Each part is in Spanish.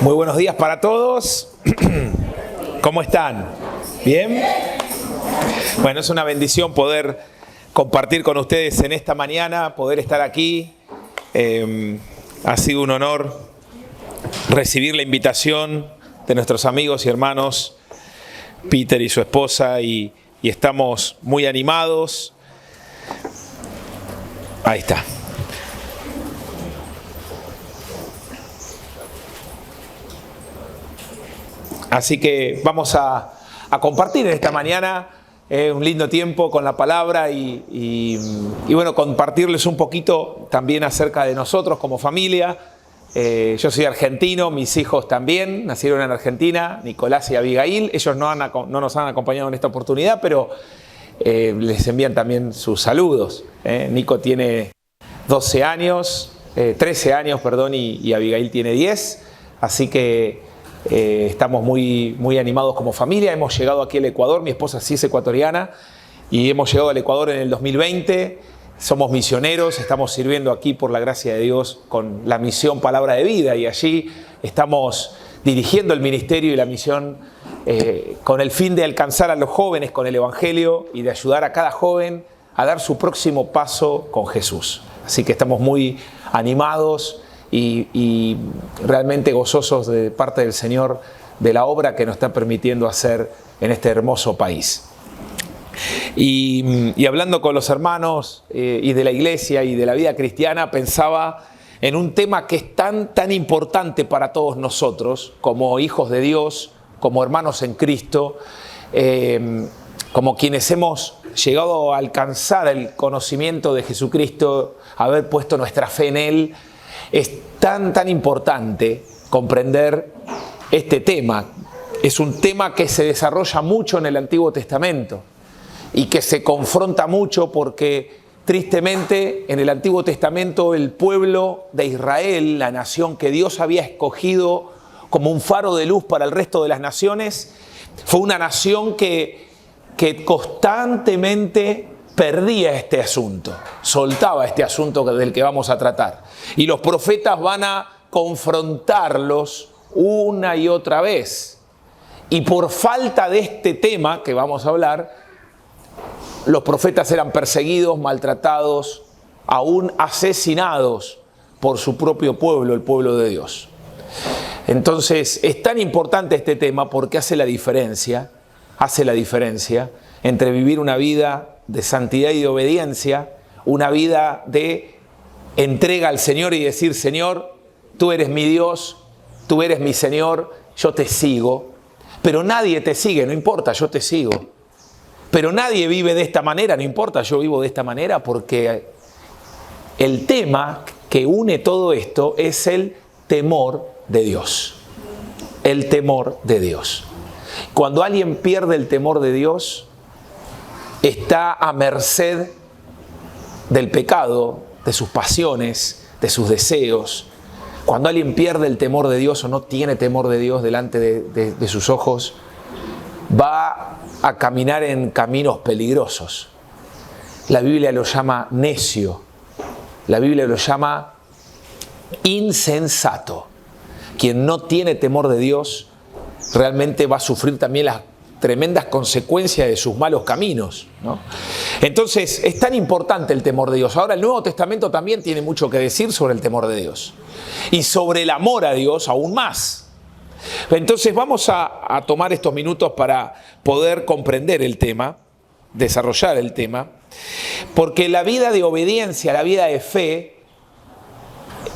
Muy buenos días para todos. ¿Cómo están? ¿Bien? Bueno, es una bendición poder compartir con ustedes en esta mañana, poder estar aquí. Ha sido un honor recibir la invitación de nuestros amigos y hermanos Peter y su esposa y estamos muy animados. Ahí está. Así que vamos a compartir en esta mañana un lindo tiempo con la palabra y bueno, compartirles un poquito también acerca de nosotros como familia. Yo soy argentino, mis hijos también nacieron en Argentina, Nicolás y Abigail. Ellos no nos han acompañado en esta oportunidad, pero les envían también sus saludos. Nico tiene 13 años, y Abigail tiene 10, así que estamos muy animados como familia. Hemos llegado aquí al Ecuador, mi esposa sí es ecuatoriana, y hemos llegado al Ecuador en el 2020. Somos misioneros, estamos sirviendo aquí por la gracia de Dios con la misión Palabra de Vida, y allí estamos dirigiendo el ministerio y la misión con el fin de alcanzar a los jóvenes con el Evangelio y de ayudar a cada joven a dar su próximo paso con Jesús. Así que estamos muy animados y realmente gozosos de parte del Señor de la obra que nos está permitiendo hacer en este hermoso país. Y hablando con los hermanos y de la iglesia y de la vida cristiana, pensaba en un tema que es tan importante para todos nosotros, como hijos de Dios, como hermanos en Cristo, como quienes hemos llegado a alcanzar el conocimiento de Jesucristo, haber puesto nuestra fe en Él. Es tan importante comprender este tema. Es un tema que se desarrolla mucho en el Antiguo Testamento y que se confronta mucho porque, tristemente, en el Antiguo Testamento el pueblo de Israel, la nación que Dios había escogido como un faro de luz para el resto de las naciones, fue una nación que constantemente perdía este asunto, soltaba este asunto del que vamos a tratar. Y los profetas van a confrontarlos una y otra vez. Y por falta de este tema que vamos a hablar, los profetas eran perseguidos, maltratados, aún asesinados por su propio pueblo, el pueblo de Dios. Entonces, es tan importante este tema porque hace la diferencia entre vivir una vida de santidad y de obediencia, una vida de entrega al Señor y decir: Señor, tú eres mi Dios, tú eres mi Señor, yo te sigo. Pero nadie te sigue, no importa, yo te sigo. Pero nadie vive de esta manera, no importa, yo vivo de esta manera, porque el tema que une todo esto es el temor de Dios. El temor de Dios. Cuando alguien pierde el temor de Dios, está a merced del pecado, de sus pasiones, de sus deseos. Cuando alguien pierde el temor de Dios o no tiene temor de Dios delante de sus ojos, va a caminar en caminos peligrosos. La Biblia lo llama necio, la Biblia lo llama insensato. Quien no tiene temor de Dios realmente va a sufrir también las tremendas consecuencias de sus malos caminos, ¿no? Entonces, es tan importante el temor de Dios. Ahora, el Nuevo Testamento también tiene mucho que decir sobre el temor de Dios. Y sobre el amor a Dios aún más. Entonces, vamos a tomar estos minutos para poder comprender el tema, desarrollar el tema, porque la vida de obediencia, la vida de fe,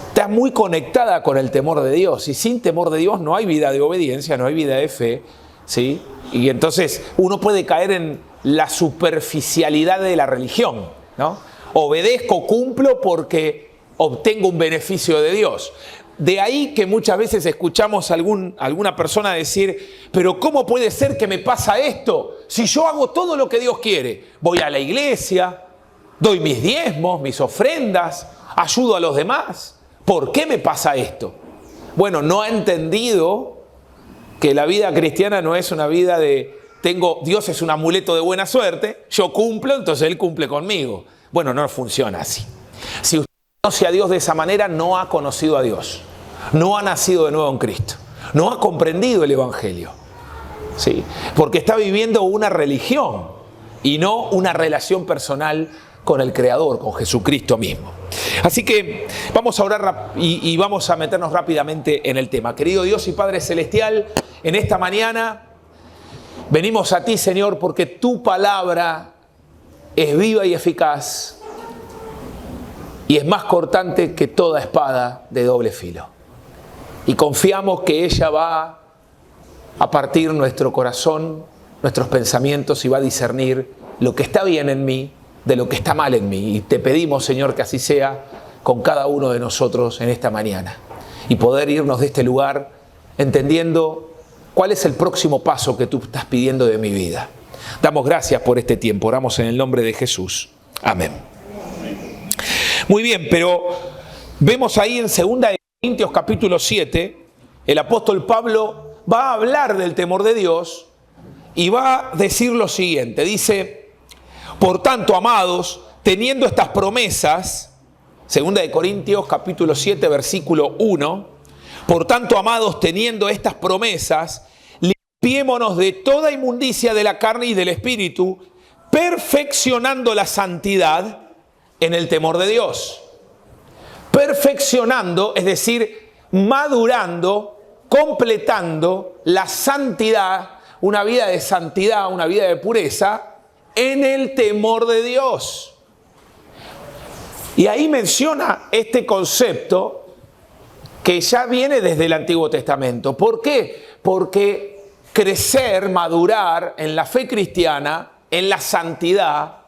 está muy conectada con el temor de Dios. Y sin temor de Dios no hay vida de obediencia, no hay vida de fe, ¿sí? Y entonces uno puede caer en la superficialidad de la religión, ¿no? Obedezco, cumplo porque obtengo un beneficio de Dios. De ahí que muchas veces escuchamos a alguna persona decir: pero ¿cómo puede ser que me pasa esto? Si yo hago todo lo que Dios quiere, voy a la iglesia, doy mis diezmos, mis ofrendas, ayudo a los demás, ¿por qué me pasa esto? Bueno, no ha entendido que la vida cristiana no es una vida de Dios es un amuleto de buena suerte, yo cumplo, entonces Él cumple conmigo. Bueno, no funciona así. Si usted conoce a Dios de esa manera, no ha conocido a Dios. No ha nacido de nuevo en Cristo. No ha comprendido el Evangelio. ¿Sí? Porque está viviendo una religión y no una relación personal con el Creador, con Jesucristo mismo. Así que vamos a orar y vamos a meternos rápidamente en el tema. Querido Dios y Padre Celestial, en esta mañana venimos a ti, Señor, porque tu palabra es viva y eficaz y es más cortante que toda espada de doble filo. Y confiamos que ella va a partir nuestro corazón, nuestros pensamientos y va a discernir lo que está bien en mí de lo que está mal en mí. Y te pedimos, Señor, que así sea con cada uno de nosotros en esta mañana. Y poder irnos de este lugar entendiendo cuál es el próximo paso que tú estás pidiendo de mi vida. Damos gracias por este tiempo. Oramos en el nombre de Jesús. Amén. Muy bien, pero vemos ahí en 2 Corintios capítulo 7, el apóstol Pablo va a hablar del temor de Dios y va a decir lo siguiente. Dice: por tanto, amados, teniendo estas promesas, 2 Corintios capítulo 7, versículo 1, por tanto, amados, teniendo estas promesas, limpiémonos de toda inmundicia de la carne y del espíritu, perfeccionando la santidad en el temor de Dios. Perfeccionando, es decir, madurando, completando la santidad, una vida de santidad, una vida de pureza, en el temor de Dios. Y ahí menciona este concepto que ya viene desde el Antiguo Testamento. ¿Por qué? Porque crecer, madurar en la fe cristiana, en la santidad,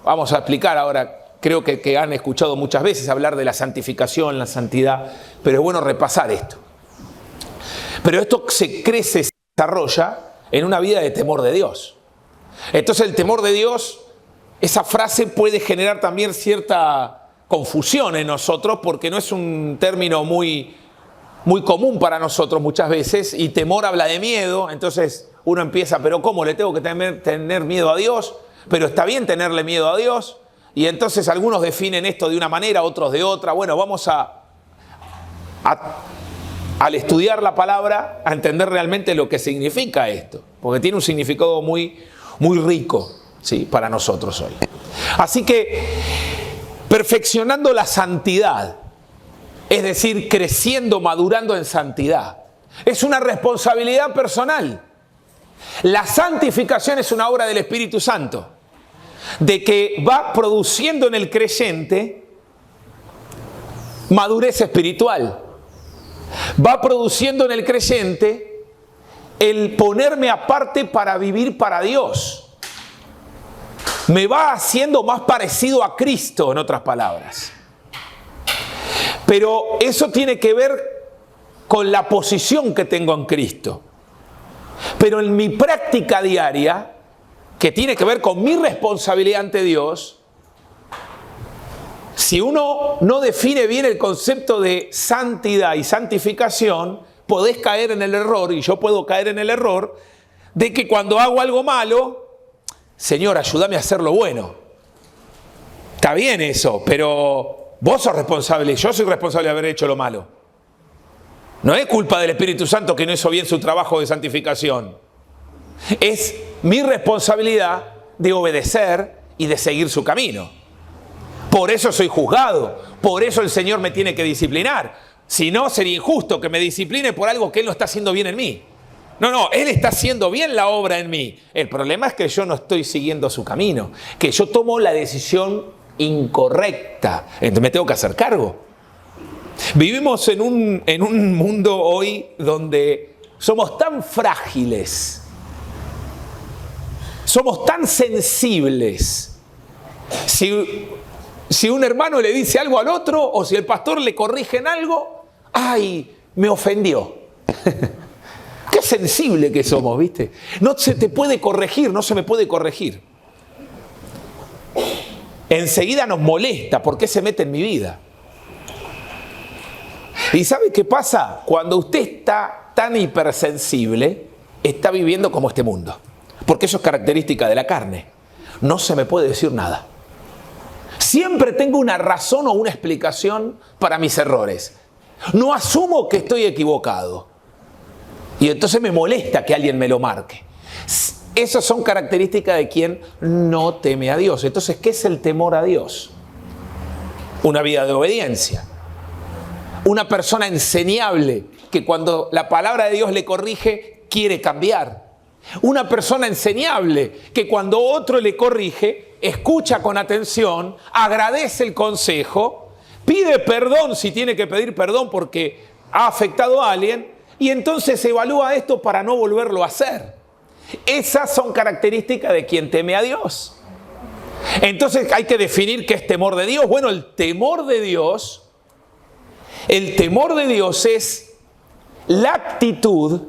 vamos a explicar ahora, creo que han escuchado muchas veces hablar de la santificación, la santidad, pero es bueno repasar esto. Pero esto se crece, se desarrolla en una vida de temor de Dios. Entonces el temor de Dios, esa frase puede generar también cierta confusión en nosotros porque no es un término muy común para nosotros muchas veces, y temor habla de miedo. Entonces uno empieza, pero ¿cómo le tengo que tener miedo a Dios? Pero está bien tenerle miedo a Dios. Y entonces algunos definen esto de una manera, otros de otra. Bueno, vamos al estudiar la palabra a entender realmente lo que significa esto, porque tiene un significado muy rico, ¿sí?, para nosotros hoy. Así que perfeccionando la santidad, es decir, creciendo, madurando en santidad, es una responsabilidad personal. La santificación es una obra del Espíritu Santo, de que va produciendo en el creyente madurez espiritual, va produciendo en el creyente el ponerme aparte para vivir para Dios. Me va haciendo más parecido a Cristo, en otras palabras. Pero eso tiene que ver con la posición que tengo en Cristo. Pero en mi práctica diaria, que tiene que ver con mi responsabilidad ante Dios, si uno no define bien el concepto de santidad y santificación, podés caer en el error, y yo puedo caer en el error, de que cuando hago algo malo, Señor, ayúdame a hacer lo bueno. Está bien eso, pero vos sos responsable, yo soy responsable de haber hecho lo malo. No es culpa del Espíritu Santo que no hizo bien su trabajo de santificación. Es mi responsabilidad de obedecer y de seguir su camino. Por eso soy juzgado, por eso el Señor me tiene que disciplinar. Si no, sería injusto que me discipline por algo que Él no está haciendo bien en mí. No, Él está haciendo bien la obra en mí. El problema es que yo no estoy siguiendo su camino, que yo tomo la decisión incorrecta. Entonces me tengo que hacer cargo. Vivimos en un mundo hoy donde somos tan frágiles, somos tan sensibles. Si un hermano le dice algo al otro, o si el pastor le corrige en algo, ¡ay, me ofendió! Qué sensible que somos, ¿viste? No se te puede corregir, no se me puede corregir. Enseguida nos molesta, ¿por qué se mete en mi vida? ¿Y sabe qué pasa? Cuando usted está tan hipersensible, está viviendo como este mundo. Porque eso es característica de la carne. No se me puede decir nada. Siempre tengo una razón o una explicación para mis errores. No asumo que estoy equivocado. Y entonces me molesta que alguien me lo marque. Esas son características de quien no teme a Dios. Entonces, ¿qué es el temor a Dios? Una vida de obediencia. Una persona enseñable que cuando la palabra de Dios le corrige, quiere cambiar. Una persona enseñable que cuando otro le corrige, escucha con atención, agradece el consejo, pide perdón si tiene que pedir perdón porque ha afectado a alguien y entonces evalúa esto para no volverlo a hacer. Esas son características de quien teme a Dios. Entonces hay que definir qué es temor de Dios. Bueno, el temor de Dios es la actitud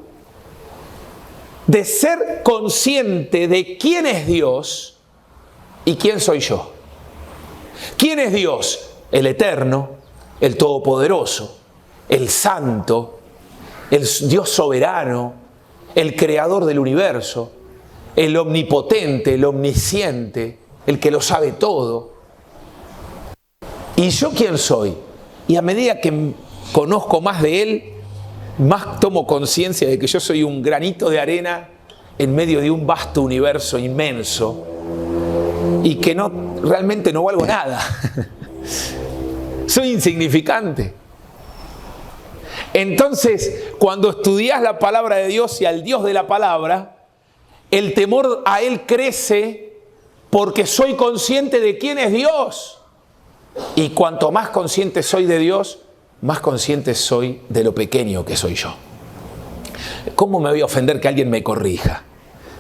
de ser consciente de quién es Dios y quién soy yo. ¿Quién es Dios? El Eterno, el Todopoderoso, el Santo, el Dios soberano, el Creador del universo, el Omnipotente, el Omnisciente, el que lo sabe todo. ¿Y yo quién soy? Y a medida que conozco más de Él, más tomo conciencia de que yo soy un granito de arena en medio de un vasto universo inmenso y que realmente no valgo nada. Soy insignificante. Entonces, cuando estudias la palabra de Dios y al Dios de la palabra, el temor a Él crece porque soy consciente de quién es Dios. Y cuanto más consciente soy de Dios, más consciente soy de lo pequeño que soy yo. ¿Cómo me voy a ofender que alguien me corrija?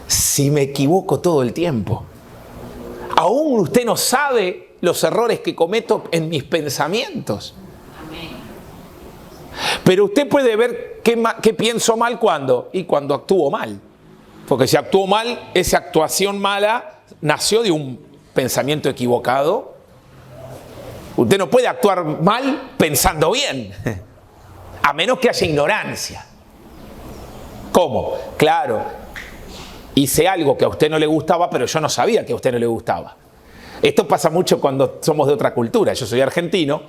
Si me equivoco todo el tiempo. Aún usted no sabe los errores que cometo en mis pensamientos. Pero usted puede ver qué pienso mal cuando. Y cuando actúo mal. Porque si actúo mal, esa actuación mala nació de un pensamiento equivocado. Usted no puede actuar mal pensando bien, a menos que haya ignorancia. ¿Cómo? Claro, hice algo que a usted no le gustaba, pero yo no sabía que a usted no le gustaba. Esto pasa mucho cuando somos de otra cultura. Yo soy argentino,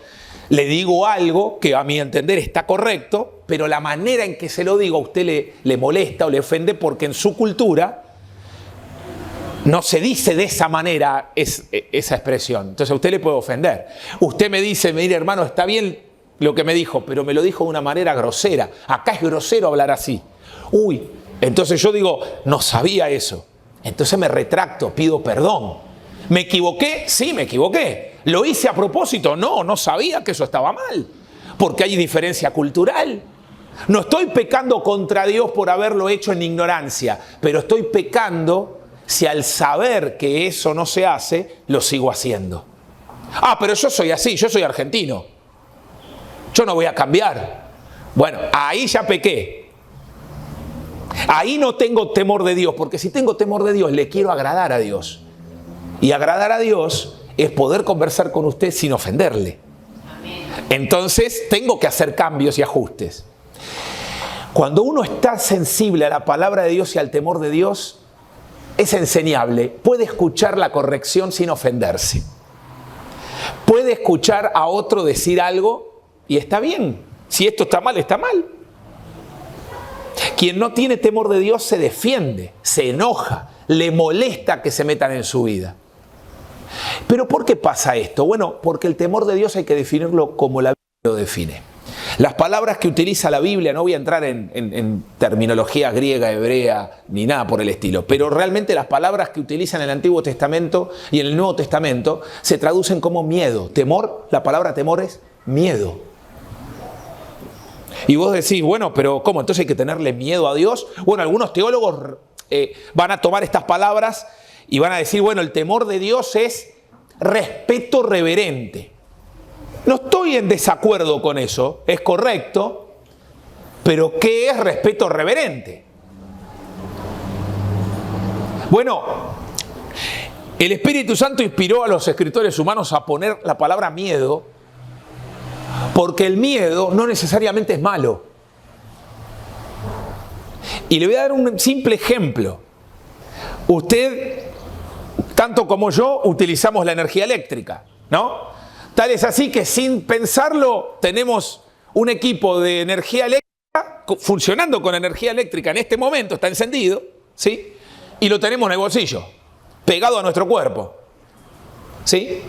le digo algo que a mi entender está correcto, pero la manera en que se lo digo a usted le molesta o le ofende porque en su cultura no se dice de esa manera esa expresión. Entonces a usted le puede ofender. Usted me dice, mire hermano, está bien lo que me dijo, pero me lo dijo de una manera grosera. Acá es grosero hablar así. Uy, entonces yo digo, no sabía eso. Entonces me retracto, pido perdón. ¿Me equivoqué? Sí, me equivoqué. ¿Lo hice a propósito? No, no sabía que eso estaba mal. Porque hay diferencia cultural. No estoy pecando contra Dios por haberlo hecho en ignorancia, pero estoy pecando si al saber que eso no se hace, lo sigo haciendo. Ah, pero yo soy así, yo soy argentino. Yo no voy a cambiar. Bueno, ahí ya pequé. Ahí no tengo temor de Dios, porque si tengo temor de Dios, le quiero agradar a Dios. Y agradar a Dios es poder conversar con usted sin ofenderle. Entonces, tengo que hacer cambios y ajustes. Cuando uno está sensible a la palabra de Dios y al temor de Dios, es enseñable, puede escuchar la corrección sin ofenderse. Puede escuchar a otro decir algo y está bien. Si esto está mal, está mal. Quien no tiene temor de Dios se defiende, se enoja, le molesta que se metan en su vida. ¿Pero por qué pasa esto? Bueno, porque el temor de Dios hay que definirlo como la Biblia lo define. Las palabras que utiliza la Biblia, no voy a entrar en terminología griega, hebrea, ni nada por el estilo, pero realmente las palabras que utilizan en el Antiguo Testamento y en el Nuevo Testamento se traducen como miedo. Temor, la palabra temor es miedo. Y vos decís, bueno, pero ¿cómo? Entonces hay que tenerle miedo a Dios. Bueno, algunos teólogos van a tomar estas palabras y van a decir, bueno, el temor de Dios es respeto reverente. No estoy en desacuerdo con eso, es correcto, pero ¿qué es respeto reverente? Bueno, el Espíritu Santo inspiró a los escritores humanos a poner la palabra miedo, porque el miedo no necesariamente es malo. Y le voy a dar un simple ejemplo. Usted, tanto como yo, utilizamos la energía eléctrica, ¿no? Tal es así que sin pensarlo tenemos un equipo de energía eléctrica funcionando con energía eléctrica en este momento, está encendido, ¿sí? Y lo tenemos en el bolsillo, pegado a nuestro cuerpo, ¿sí?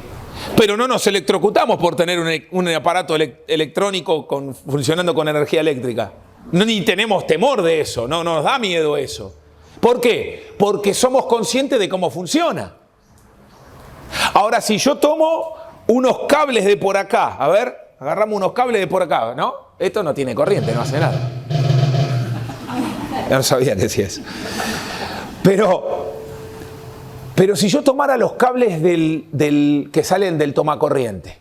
Pero no nos electrocutamos por tener un aparato electrónico funcionando con energía eléctrica. Ni tenemos temor de eso, no nos da miedo eso. ¿Por qué? Porque somos conscientes de cómo funciona. Ahora, si yo tomo unos cables de por acá, a ver, agarramos unos cables de por acá, ¿no? Esto no tiene corriente, no hace nada. No sabía que sí es. Pero si yo tomara los cables que salen del tomacorriente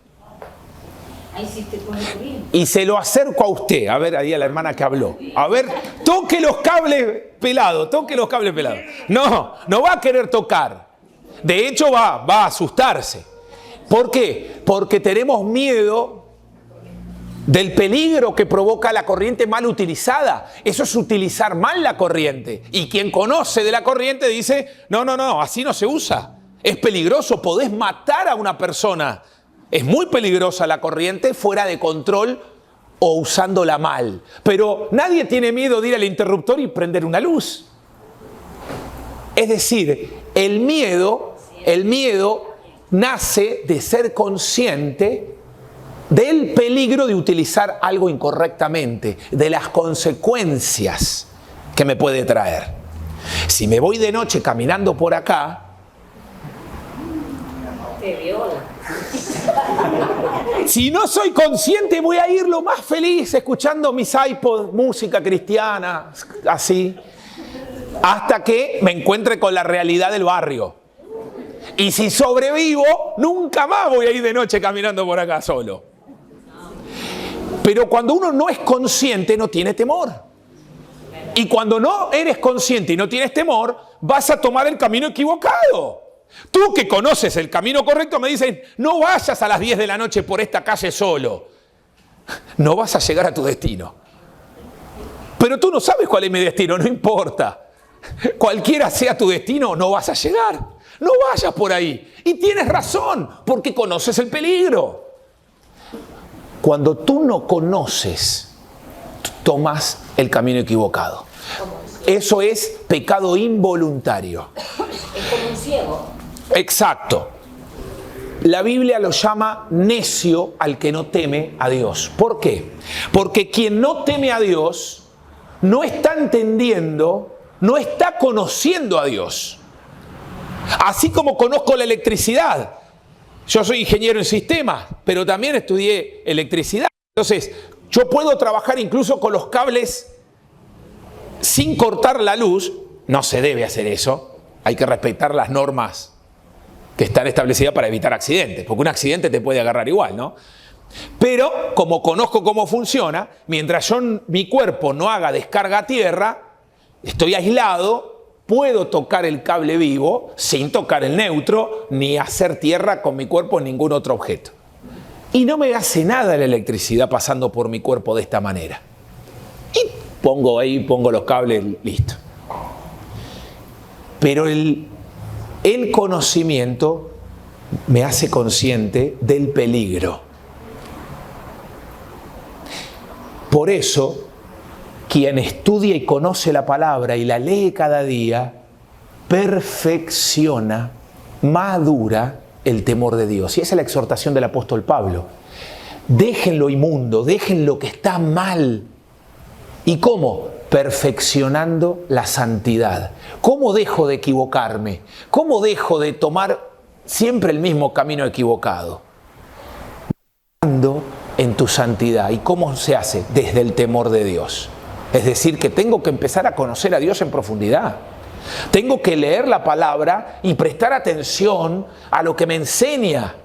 y se lo acerco a usted, a ver, ahí a la hermana que habló, a ver, toque los cables pelados, toque los cables pelados. No va a querer tocar. De hecho, va a asustarse. ¿Por qué? Porque tenemos miedo del peligro que provoca la corriente mal utilizada. Eso es utilizar mal la corriente. Y quien conoce de la corriente dice, no, así no se usa. Es peligroso, podés matar a una persona. Es muy peligrosa la corriente fuera de control o usándola mal. Pero nadie tiene miedo de ir al interruptor y prender una luz. Es decir, el miedo nace de ser consciente del peligro de utilizar algo incorrectamente, de las consecuencias que me puede traer. Si me voy de noche caminando por acá, te viola. Si no soy consciente, voy a ir lo más feliz escuchando mis iPods, música cristiana, así, hasta que me encuentre con la realidad del barrio. Y si sobrevivo, nunca más voy a ir de noche caminando por acá solo. Pero cuando uno no es consciente, no tiene temor. Y cuando no eres consciente y no tienes temor, vas a tomar el camino equivocado. Tú que conoces el camino correcto me dicen, no vayas a las 10 de la noche por esta calle solo. No vas a llegar a tu destino. Pero tú no sabes cuál es mi destino, no importa. Cualquiera sea tu destino, no vas a llegar. No vayas por ahí. Y tienes razón, porque conoces el peligro. Cuando tú no conoces, tomas el camino equivocado. Eso es pecado involuntario. Es como un ciego. Exacto. La Biblia lo llama necio al que no teme a Dios. ¿Por qué? Porque quien no teme a Dios no está entendiendo, no está conociendo a Dios. Así como conozco la electricidad. Yo soy ingeniero en sistemas, pero también estudié electricidad. Entonces, yo puedo trabajar incluso con los cables sin cortar la luz. No se debe hacer eso. Hay que respetar las normas que están establecidas para evitar accidentes, porque un accidente te puede agarrar igual, ¿no? Pero, como conozco cómo funciona, mientras mi cuerpo no haga descarga a tierra, estoy aislado, puedo tocar el cable vivo sin tocar el neutro, ni hacer tierra con mi cuerpo en ningún otro objeto. Y no me hace nada la electricidad pasando por mi cuerpo de esta manera. Y pongo los cables, listo. Pero el conocimiento me hace consciente del peligro. Por eso, quien estudia y conoce la palabra y la lee cada día, perfecciona, madura el temor de Dios. Y esa es la exhortación del apóstol Pablo. Dejen lo inmundo, dejen lo que está mal. ¿Y cómo? Perfeccionando la santidad. ¿Cómo dejo de equivocarme? ¿Cómo dejo de tomar siempre el mismo camino equivocado? Ando en tu santidad. ¿Y cómo se hace? Desde el temor de Dios. Es decir, que tengo que empezar a conocer a Dios en profundidad. Tengo que leer la palabra y prestar atención a lo que me enseña.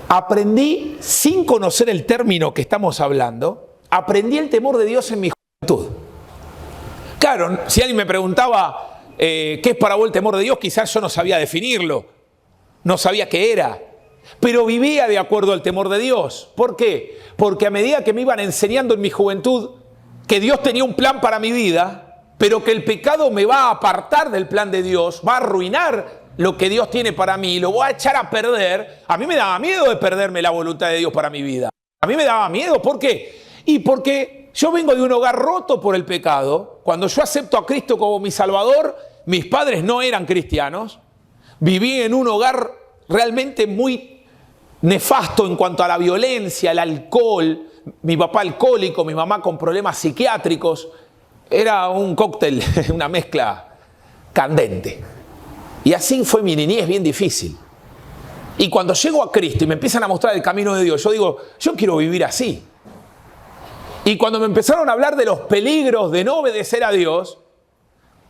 Aprendí, sin conocer el término que estamos hablando, aprendí el temor de Dios en mi juventud. Claro, si alguien me preguntaba qué es para vos el temor de Dios, quizás yo no sabía definirlo, no sabía qué era, pero vivía de acuerdo al temor de Dios. ¿Por qué? Porque a medida que me iban enseñando en mi juventud que Dios tenía un plan para mi vida, pero que el pecado me va a apartar del plan de Dios, va a arruinar lo que Dios tiene para mí, lo voy a echar a perder. A mí me daba miedo de perderme la voluntad de Dios para mi vida. A mí me daba miedo. ¿Por qué? Y porque yo vengo de un hogar roto por el pecado. Cuando yo acepto a Cristo como mi Salvador, mis padres no eran cristianos. Viví en un hogar realmente muy nefasto en cuanto a la violencia, el alcohol. Mi papá alcohólico, mi mamá con problemas psiquiátricos. Era un cóctel, una mezcla candente. Y así fue mi niñez bien difícil. Y cuando llego a Cristo y me empiezan a mostrar el camino de Dios, yo digo, yo quiero vivir así. Y cuando me empezaron a hablar de los peligros de no obedecer a Dios,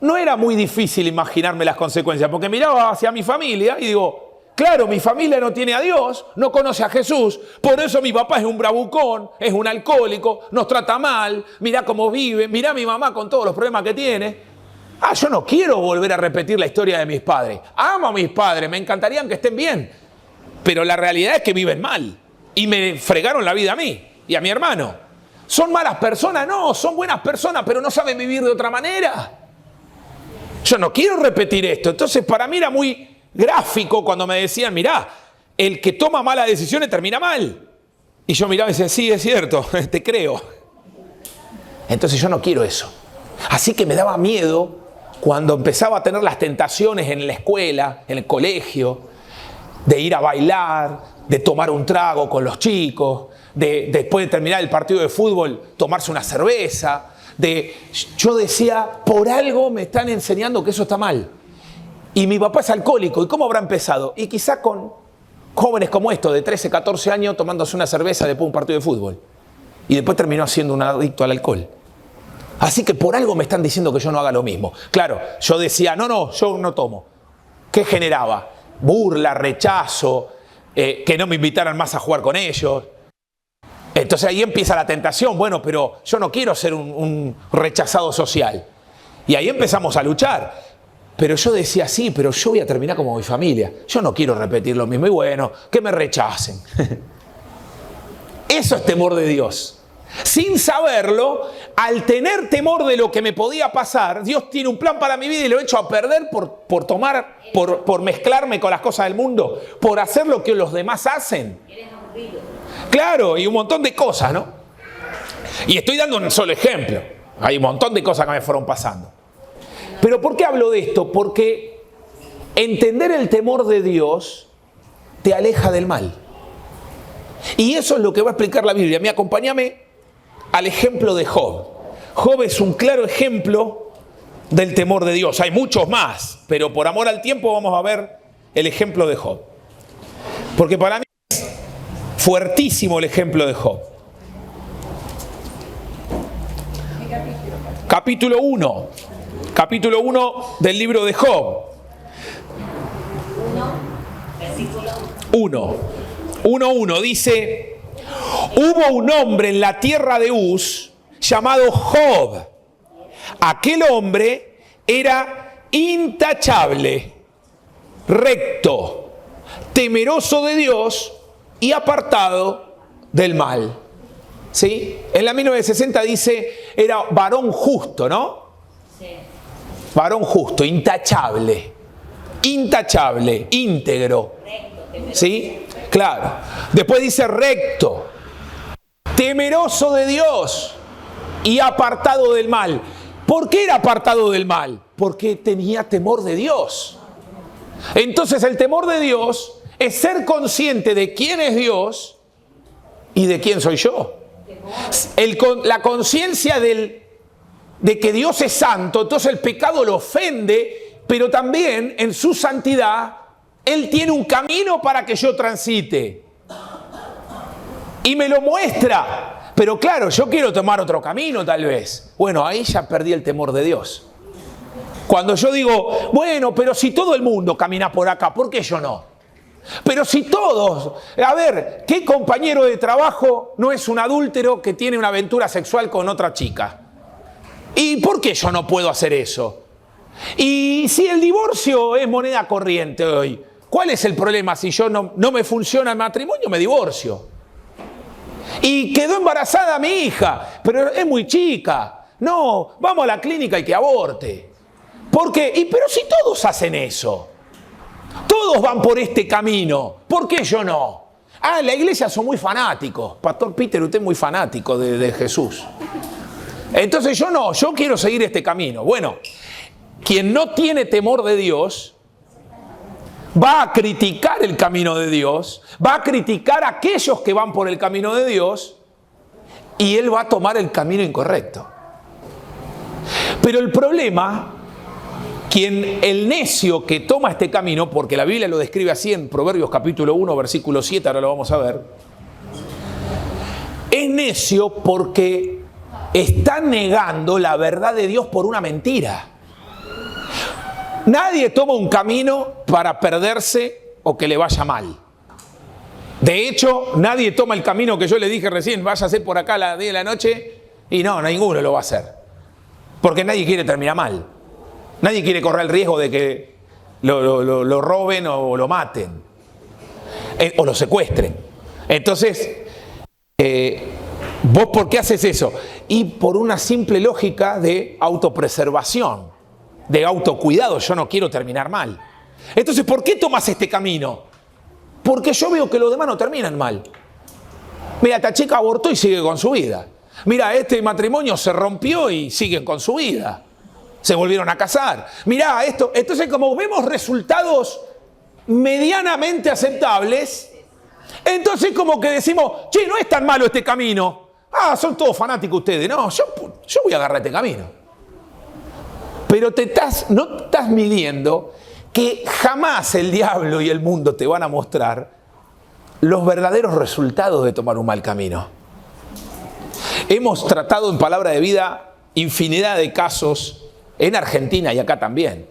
no era muy difícil imaginarme las consecuencias, porque miraba hacia mi familia y digo, claro, mi familia no tiene a Dios, no conoce a Jesús, por eso mi papá es un bravucón, es un alcohólico, nos trata mal, mirá cómo vive, mirá a mi mamá con todos los problemas que tiene. Yo no quiero volver a repetir la historia de mis padres. Amo a mis padres, me encantaría que estén bien, pero la realidad es que viven mal y me fregaron la vida a mí y a mi hermano. ¿Son malas personas? No, son buenas personas, pero no saben vivir de otra manera. Yo no quiero repetir esto. Entonces para mí era muy gráfico cuando me decían, mirá, el que toma malas decisiones termina mal. Y yo miraba y decía, sí, es cierto, te creo. Entonces yo no quiero eso. Así que me daba miedo cuando empezaba a tener las tentaciones en la escuela, en el colegio, de ir a bailar, de tomar un trago con los chicos, de después de terminar el partido de fútbol tomarse una cerveza. Yo decía, por algo me están enseñando que eso está mal. Y mi papá es alcohólico. ¿Y cómo habrá empezado? Y quizá con jóvenes como estos, de 13, 14 años, tomándose una cerveza después de un partido de fútbol. Y después terminó siendo un adicto al alcohol. Así que por algo me están diciendo que yo no haga lo mismo. Claro, yo decía, no, yo no tomo. ¿Qué generaba? Burla, rechazo, que no me invitaran más a jugar con ellos. Entonces ahí empieza la tentación. Bueno, pero yo no quiero ser un rechazado social. Y ahí empezamos a luchar. Pero yo decía, sí, pero yo voy a terminar como mi familia. Yo no quiero repetir lo mismo. Y bueno, que me rechacen. Eso es temor de Dios. Sin saberlo, al tener temor de lo que me podía pasar, Dios tiene un plan para mi vida y lo he hecho a perder por mezclarme con las cosas del mundo, por hacer lo que los demás hacen. Claro, y un montón de cosas, ¿no? Y estoy dando un solo ejemplo. Hay un montón de cosas que me fueron pasando. Pero ¿por qué hablo de esto? Porque entender el temor de Dios te aleja del mal. Y eso es lo que va a explicar la Biblia. Acompáñame al ejemplo de Job. Job es un claro ejemplo del temor de Dios. Hay muchos más, pero por amor al tiempo vamos a ver el ejemplo de Job. Porque para mí es fuertísimo el ejemplo de Job. Capítulo 1. Capítulo 1 del libro de Job. 1:1 dice: hubo un hombre en la tierra de Uz llamado Job. Aquel hombre era intachable, recto, temeroso de Dios y apartado del mal. ¿Sí? En la 1960 dice, era varón justo, ¿no? Sí. Varón justo, intachable, íntegro. ¿Sí? Claro. Después dice recto, temeroso de Dios y apartado del mal. ¿Por qué era apartado del mal? Porque tenía temor de Dios. Entonces el temor de Dios es ser consciente de quién es Dios y de quién soy yo. La conciencia de que Dios es santo, entonces el pecado lo ofende, pero también en su santidad Él tiene un camino para que yo transite. Y me lo muestra. Pero claro, yo quiero tomar otro camino tal vez. Bueno, ahí ya perdí el temor de Dios. Cuando yo digo, bueno, pero si todo el mundo camina por acá, ¿por qué yo no? Pero si todos, a ver, ¿qué compañero de trabajo no es un adúltero que tiene una aventura sexual con otra chica? ¿Y por qué yo no puedo hacer eso? Y si el divorcio es moneda corriente hoy, ¿cuál es el problema? Si yo no me funciona el matrimonio, me divorcio. Y quedó embarazada mi hija, pero es muy chica. No, vamos a la clínica y que aborte. ¿Por qué? Pero si todos hacen eso, todos van por este camino, ¿por qué yo no? Ah, en la iglesia son muy fanáticos. Pastor Peter, usted es muy fanático de Jesús. Entonces yo no, yo quiero seguir este camino. Bueno, quien no tiene temor de Dios va a criticar el camino de Dios, va a criticar a aquellos que van por el camino de Dios y él va a tomar el camino incorrecto. Pero el problema, el necio que toma este camino, porque la Biblia lo describe así en Proverbios capítulo 1, versículo 7, ahora lo vamos a ver, es necio porque está negando la verdad de Dios por una mentira. Nadie toma un camino para perderse o que le vaya mal. De hecho, nadie toma el camino que yo le dije recién, váyase por acá a las 10 de la noche, y no, ninguno lo va a hacer. Porque nadie quiere terminar mal. Nadie quiere correr el riesgo de que lo roben o lo maten. O lo secuestren. Entonces, ¿vos por qué haces eso? Y por una simple lógica de autopreservación, de autocuidado. Yo no quiero terminar mal. Entonces, ¿por qué tomas este camino? Porque yo veo que los demás no terminan mal. Mira, esta chica abortó y sigue con su vida. Mira, este matrimonio se rompió y siguen con su vida. Se volvieron a casar. Mirá esto. Entonces, como vemos resultados medianamente aceptables, entonces como que decimos, che, no es tan malo este camino. Ah, son todos fanáticos ustedes. No, yo voy a agarrar este camino. Pero no estás midiendo que jamás el diablo y el mundo te van a mostrar los verdaderos resultados de tomar un mal camino. Hemos tratado en Palabra de Vida infinidad de casos en Argentina y acá también,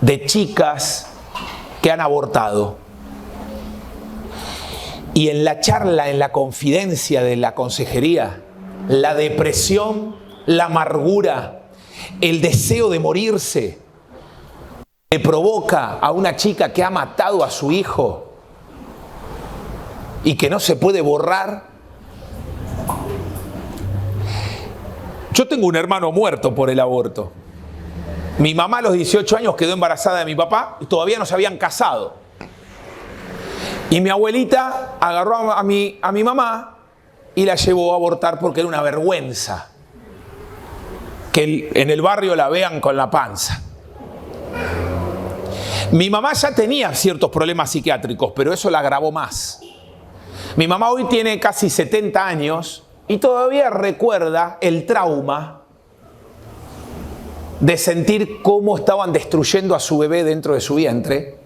de chicas que han abortado. Y en la charla, en la confidencia de la consejería, la depresión, la amargura, el deseo de morirse, le provoca a una chica que ha matado a su hijo y que no se puede borrar. Yo tengo un hermano muerto por el aborto. Mi mamá a los 18 años quedó embarazada de mi papá y todavía no se habían casado. Y mi abuelita agarró a mi mamá y la llevó a abortar porque era una vergüenza que en el barrio la vean con la panza. Mi mamá ya tenía ciertos problemas psiquiátricos, pero eso la agravó más. Mi mamá hoy tiene casi 70 años y todavía recuerda el trauma de sentir cómo estaban destruyendo a su bebé dentro de su vientre.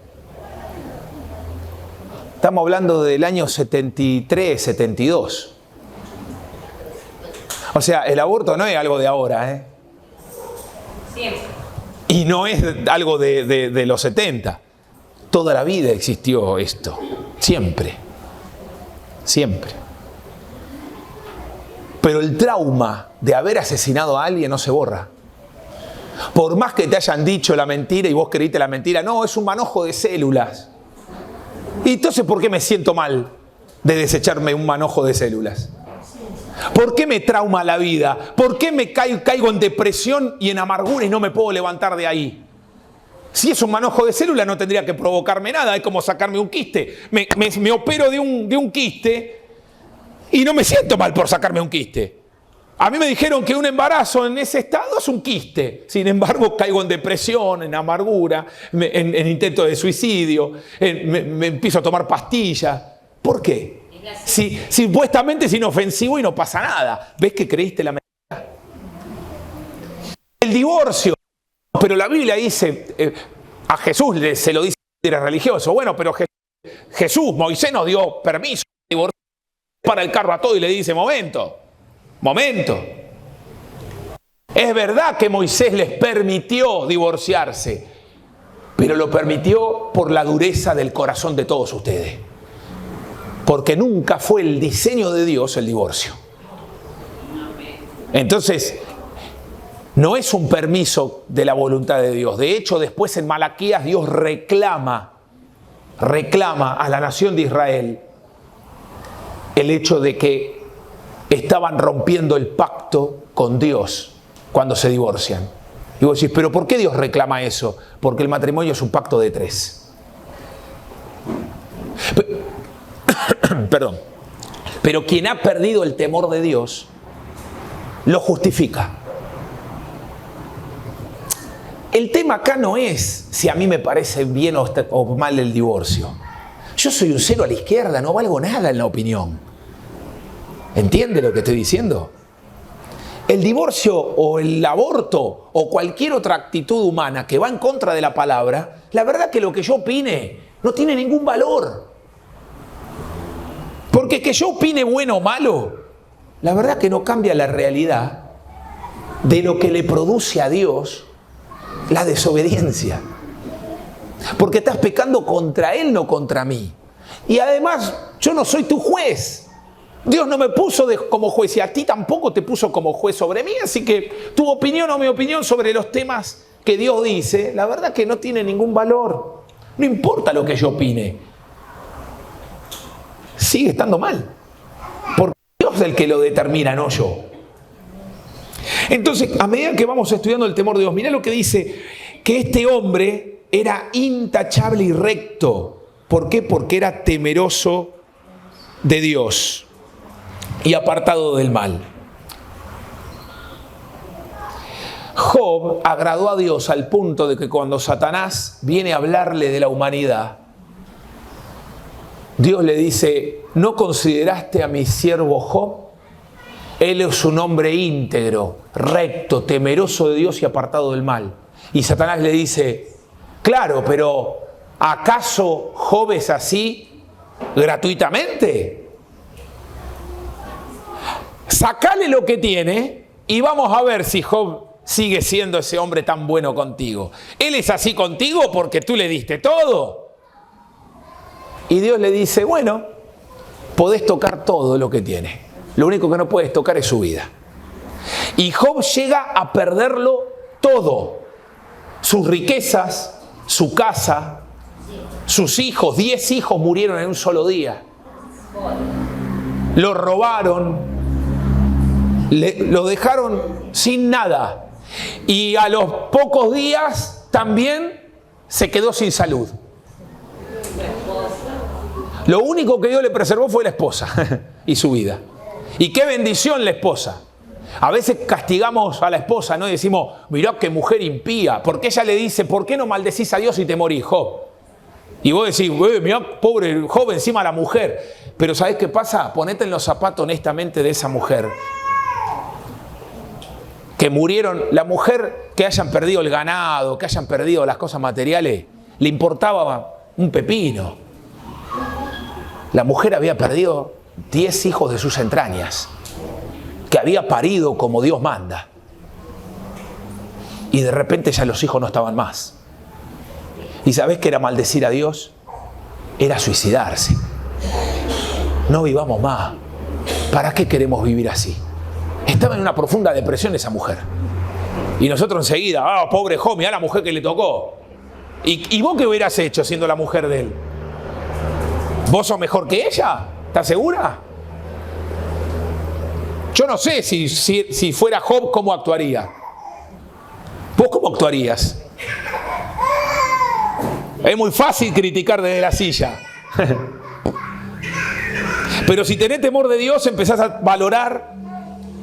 Estamos hablando del año 73, 72. O sea, el aborto no es algo de ahora, ¿eh? Siempre. Y no es algo de los 70. Toda la vida existió esto. Siempre. Siempre. Pero el trauma de haber asesinado a alguien no se borra. Por más que te hayan dicho la mentira y vos creíste la mentira, no, es un manojo de células. ¿Y entonces por qué me siento mal de desecharme un manojo de células? ¿Por qué me trauma la vida? ¿Por qué me caigo en depresión y en amargura y no me puedo levantar de ahí? Si es un manojo de células no tendría que provocarme nada, es como sacarme un quiste. Me opero de un quiste y no me siento mal por sacarme un quiste. A mí me dijeron que un embarazo en ese estado es un quiste. Sin embargo, caigo en depresión, en amargura, en intento de suicidio, me empiezo a tomar pastillas. ¿Por qué? Si supuestamente es inofensivo y no pasa nada. ¿Ves que creíste la mentira? El divorcio. Pero la Biblia dice, a Jesús se lo dice que era religioso. Bueno, pero Jesús, Moisés nos dio permiso de divorciar, para el carro a todo y le dice, momento. Es verdad que Moisés les permitió divorciarse, pero lo permitió por la dureza del corazón de todos ustedes. Porque nunca fue el diseño de Dios el divorcio. Entonces, no es un permiso de la voluntad de Dios. De hecho, después en Malaquías Dios reclama a la nación de Israel el hecho de que estaban rompiendo el pacto con Dios cuando se divorcian. Y vos decís, ¿pero por qué Dios reclama eso? Porque el matrimonio es un pacto de 3. Perdón. Pero quien ha perdido el temor de Dios, lo justifica. El tema acá no es si a mí me parece bien o mal el divorcio. Yo soy un cero a la izquierda, no valgo nada en la opinión. ¿Entiende lo que estoy diciendo? El divorcio o el aborto o cualquier otra actitud humana que va en contra de la palabra, la verdad que lo que yo opine no tiene ningún valor. Porque que yo opine bueno o malo, la verdad que no cambia la realidad de lo que le produce a Dios la desobediencia. Porque estás pecando contra Él, no contra mí. Y además, yo no soy tu juez. Dios no me puso como juez y a ti tampoco te puso como juez sobre mí. Así que tu opinión o mi opinión sobre los temas que Dios dice, la verdad que no tiene ningún valor. No importa lo que yo opine. Sigue estando mal. Porque Dios es el que lo determina, no yo. Entonces, a medida que vamos estudiando el temor de Dios, mirá lo que dice, que este hombre era intachable y recto. ¿Por qué? Porque era temeroso de Dios y apartado del mal. Job agradó a Dios al punto de que cuando Satanás viene a hablarle de la humanidad, Dios le dice, ¿no consideraste a mi siervo Job? Él es un hombre íntegro, recto, temeroso de Dios y apartado del mal. Y Satanás le dice, claro, pero ¿acaso Job es así gratuitamente? Sacale lo que tiene y vamos a ver si Job sigue siendo ese hombre tan bueno contigo. Él es así contigo porque tú le diste todo. Y Dios le dice, bueno, podés tocar todo lo que tiene. Lo único que no puedes tocar es su vida. Y Job llega a perderlo todo. Sus riquezas, su casa, sus hijos. 10 hijos murieron en un solo día. Lo robaron. Lo dejaron sin nada. Y a los pocos días también se quedó sin salud. Lo único que Dios le preservó fue la esposa y su vida. Y qué bendición la esposa. A veces castigamos a la esposa, ¿no? Y decimos, mirá qué mujer impía. Porque ella le dice, ¿por qué no maldecís a Dios y te morís, Job? Y vos decís, mirá, pobre Job, encima la mujer. Pero ¿sabés qué pasa? Ponete en los zapatos honestamente de esa mujer. Que murieron, la mujer que hayan perdido el ganado, que hayan perdido las cosas materiales, le importaba un pepino. La mujer había perdido 10 hijos de sus entrañas, que había parido como Dios manda. Y de repente ya los hijos no estaban más. ¿Y sabés qué era maldecir a Dios? Era suicidarse. No vivamos más. ¿Para qué queremos vivir así? Estaba en una profunda depresión esa mujer. Y nosotros enseguida, pobre Job, mirá la mujer que le tocó. ¿Y vos qué hubieras hecho siendo la mujer de él? ¿Vos sos mejor que ella? ¿Estás segura? Yo no sé si fuera Job, ¿cómo actuaría? ¿Vos cómo actuarías? Es muy fácil criticar desde la silla. Pero si tenés temor de Dios, empezás a valorar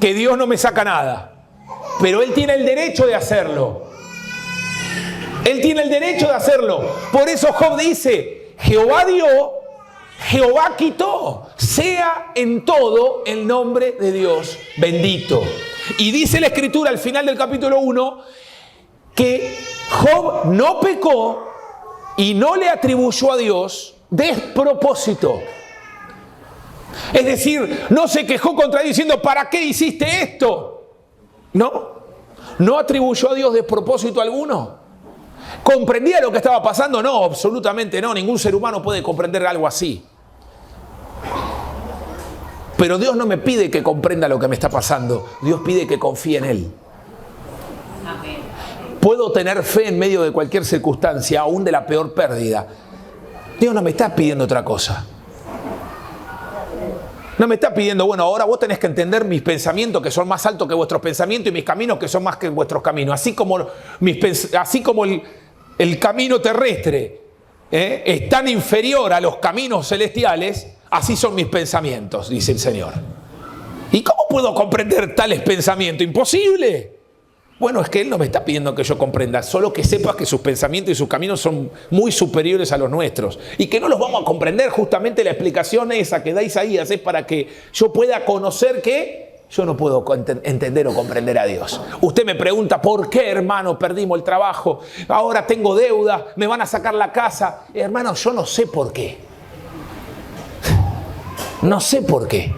que Dios no me saca nada. Pero Él tiene el derecho de hacerlo. Él tiene el derecho de hacerlo. Por eso Job dice, Jehová dio, Jehová quitó. Sea en todo el nombre de Dios bendito. Y dice la Escritura al final del capítulo 1 que Job no pecó y no le atribuyó a Dios despropósito. Es decir, no se quejó contra Dios diciendo, ¿para qué hiciste esto? No atribuyó a Dios despropósito alguno. ¿Comprendía lo que estaba pasando? No, absolutamente no. Ningún ser humano puede comprender algo así. Pero Dios no me pide que comprenda lo que me está pasando. Dios pide que confíe en Él. Puedo tener fe en medio de cualquier circunstancia, aún de la peor pérdida. Dios no me está pidiendo otra cosa. No me está pidiendo, bueno, ahora vos tenés que entender mis pensamientos que son más altos que vuestros pensamientos y mis caminos que son más que vuestros caminos. Así como el camino terrestre es tan inferior a los caminos celestiales, así son mis pensamientos, dice el Señor. ¿Y cómo puedo comprender tales pensamientos? Imposible. Bueno, es que Él no me está pidiendo que yo comprenda, solo que sepas que sus pensamientos y sus caminos son muy superiores a los nuestros y que no los vamos a comprender. Justamente la explicación esa que da Isaías es para que yo pueda conocer que yo no puedo entender o comprender a Dios. Usted me pregunta, ¿por qué, hermano, perdimos el trabajo? Ahora tengo deuda, me van a sacar la casa. Hermano, yo no sé por qué. No sé por qué.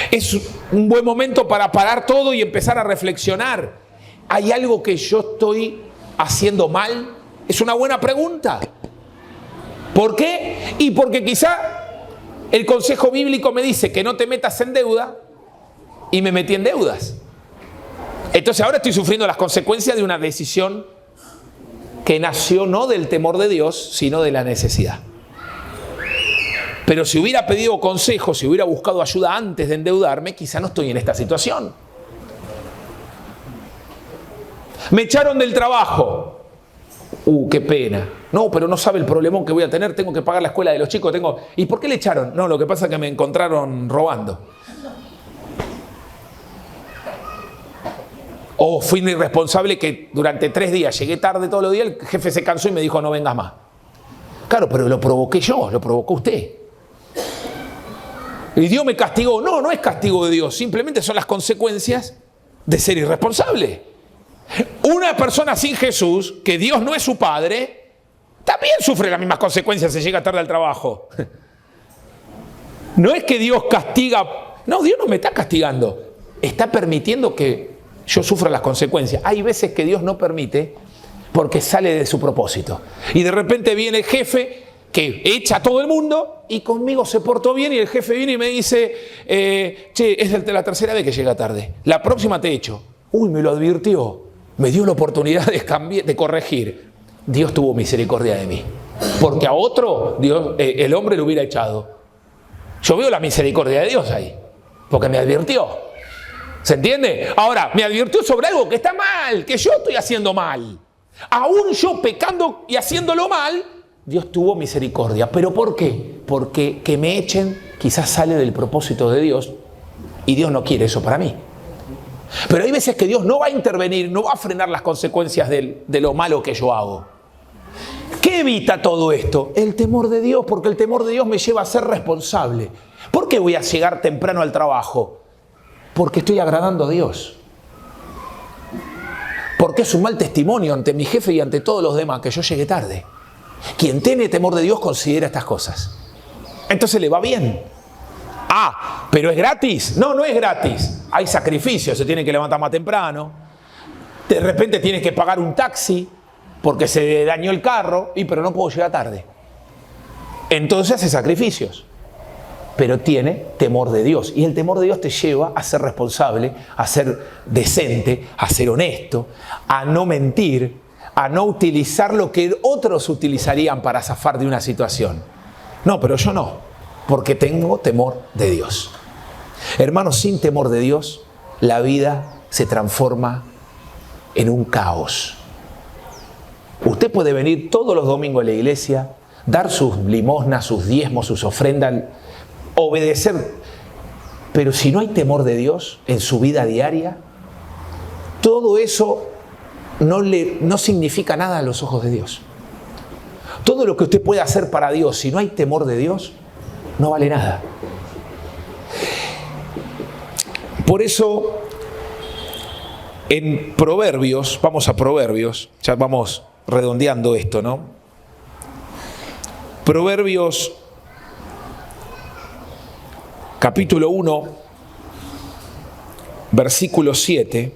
Es un buen momento para parar todo y empezar a reflexionar. ¿Hay algo que yo estoy haciendo mal? Es una buena pregunta. ¿Por qué? Y porque quizá el consejo bíblico me dice que no te metas en deuda y me metí en deudas. Entonces ahora estoy sufriendo las consecuencias de una decisión que nació no del temor de Dios, sino de la necesidad. Pero si hubiera pedido consejo, si hubiera buscado ayuda antes de endeudarme, quizá no estoy en esta situación. Me echaron del trabajo. Qué pena. No, pero no sabe el problemón que voy a tener. Tengo que pagar la escuela de los chicos. ¿Y por qué le echaron? No, lo que pasa es que me encontraron robando. O fui un irresponsable que durante 3 días llegué tarde todos los días. El jefe se cansó y me dijo no vengas más. Claro, pero lo provoqué yo, lo provocó usted. Y Dios me castigó. No, no es castigo de Dios. Simplemente son las consecuencias de ser irresponsable. Una persona sin Jesús, que Dios no es su padre, también sufre las mismas consecuencias si llega tarde al trabajo. No es que Dios castiga. No, Dios no me está castigando. Está permitiendo que yo sufra las consecuencias. Hay veces que Dios no permite porque sale de su propósito. Y de repente viene el jefe que echa a todo el mundo y conmigo se portó bien y el jefe viene y me dice, che, es la 3.ª vez que llega tarde. La próxima te echo. Uy, me lo advirtió. Me dio la oportunidad de corregir. Dios tuvo misericordia de mí. Porque a otro, el hombre lo hubiera echado. Yo veo la misericordia de Dios ahí. Porque me advirtió. ¿Se entiende? Ahora, me advirtió sobre algo que está mal, que yo estoy haciendo mal. Aún yo pecando y haciéndolo mal, Dios tuvo misericordia. ¿Pero por qué? Porque que me echen quizás sale del propósito de Dios y Dios no quiere eso para mí. Pero hay veces que Dios no va a intervenir, no va a frenar las consecuencias de lo malo que yo hago. ¿Qué evita todo esto? El temor de Dios, porque el temor de Dios me lleva a ser responsable. ¿Por qué voy a llegar temprano al trabajo? Porque estoy agradando a Dios. Porque es un mal testimonio ante mi jefe y ante todos los demás que yo llegué tarde. Quien tiene temor de Dios considera estas cosas. Entonces le va bien. Ah, ¿pero es gratis? No, no es gratis. Hay sacrificios, se tiene que levantar más temprano. De repente tienes que pagar un taxi porque se dañó el carro, pero no puedo llegar tarde. Entonces hace sacrificios. Pero tiene temor de Dios. Y el temor de Dios te lleva a ser responsable, a ser decente, a ser honesto, a no mentir, a no utilizar lo que otros utilizarían para zafar de una situación. No, pero yo no, porque tengo temor de Dios. Hermanos, sin temor de Dios, la vida se transforma en un caos. Usted puede venir todos los domingos a la iglesia, dar sus limosnas, sus diezmos, sus ofrendas, obedecer, pero si no hay temor de Dios en su vida diaria, todo eso no significa nada a los ojos de Dios. Todo lo que usted puede hacer para Dios, si no hay temor de Dios, no vale nada. Por eso, en Proverbios, vamos a Proverbios, ya vamos redondeando esto, ¿no? Proverbios capítulo 1, versículo 7,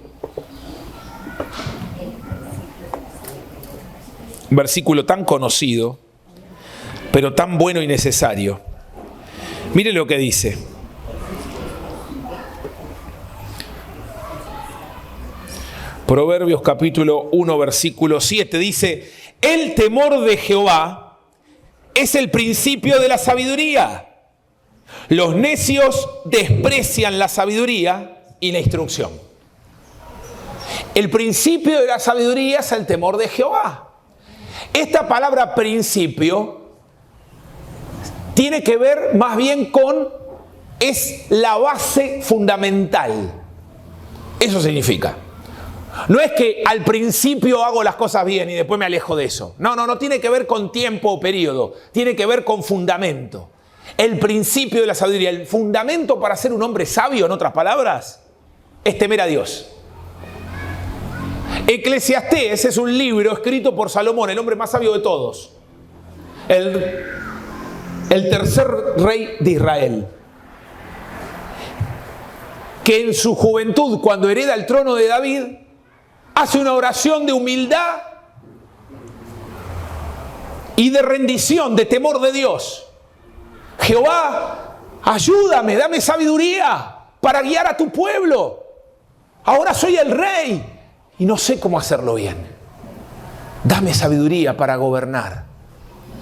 un versículo tan conocido, pero tan bueno y necesario. Mire lo que dice. Proverbios capítulo 1, versículo 7, dice, el temor de Jehová es el principio de la sabiduría. Los necios desprecian la sabiduría y la instrucción. El principio de la sabiduría es el temor de Jehová. Esta palabra principio tiene que ver más bien con, es la base fundamental. Eso significa. No es que al principio hago las cosas bien y después me alejo de eso. No tiene que ver con tiempo o periodo. Tiene que ver con fundamento. El principio de la sabiduría, el fundamento para ser un hombre sabio, en otras palabras, es temer a Dios. Eclesiastés es un libro escrito por Salomón, el hombre más sabio de todos. El tercer rey de Israel. Que en su juventud, cuando hereda el trono de David, hace una oración de humildad y de rendición, de temor de Dios. Jehová, ayúdame, dame sabiduría para guiar a tu pueblo. Ahora soy el rey y no sé cómo hacerlo bien. Dame sabiduría para gobernar,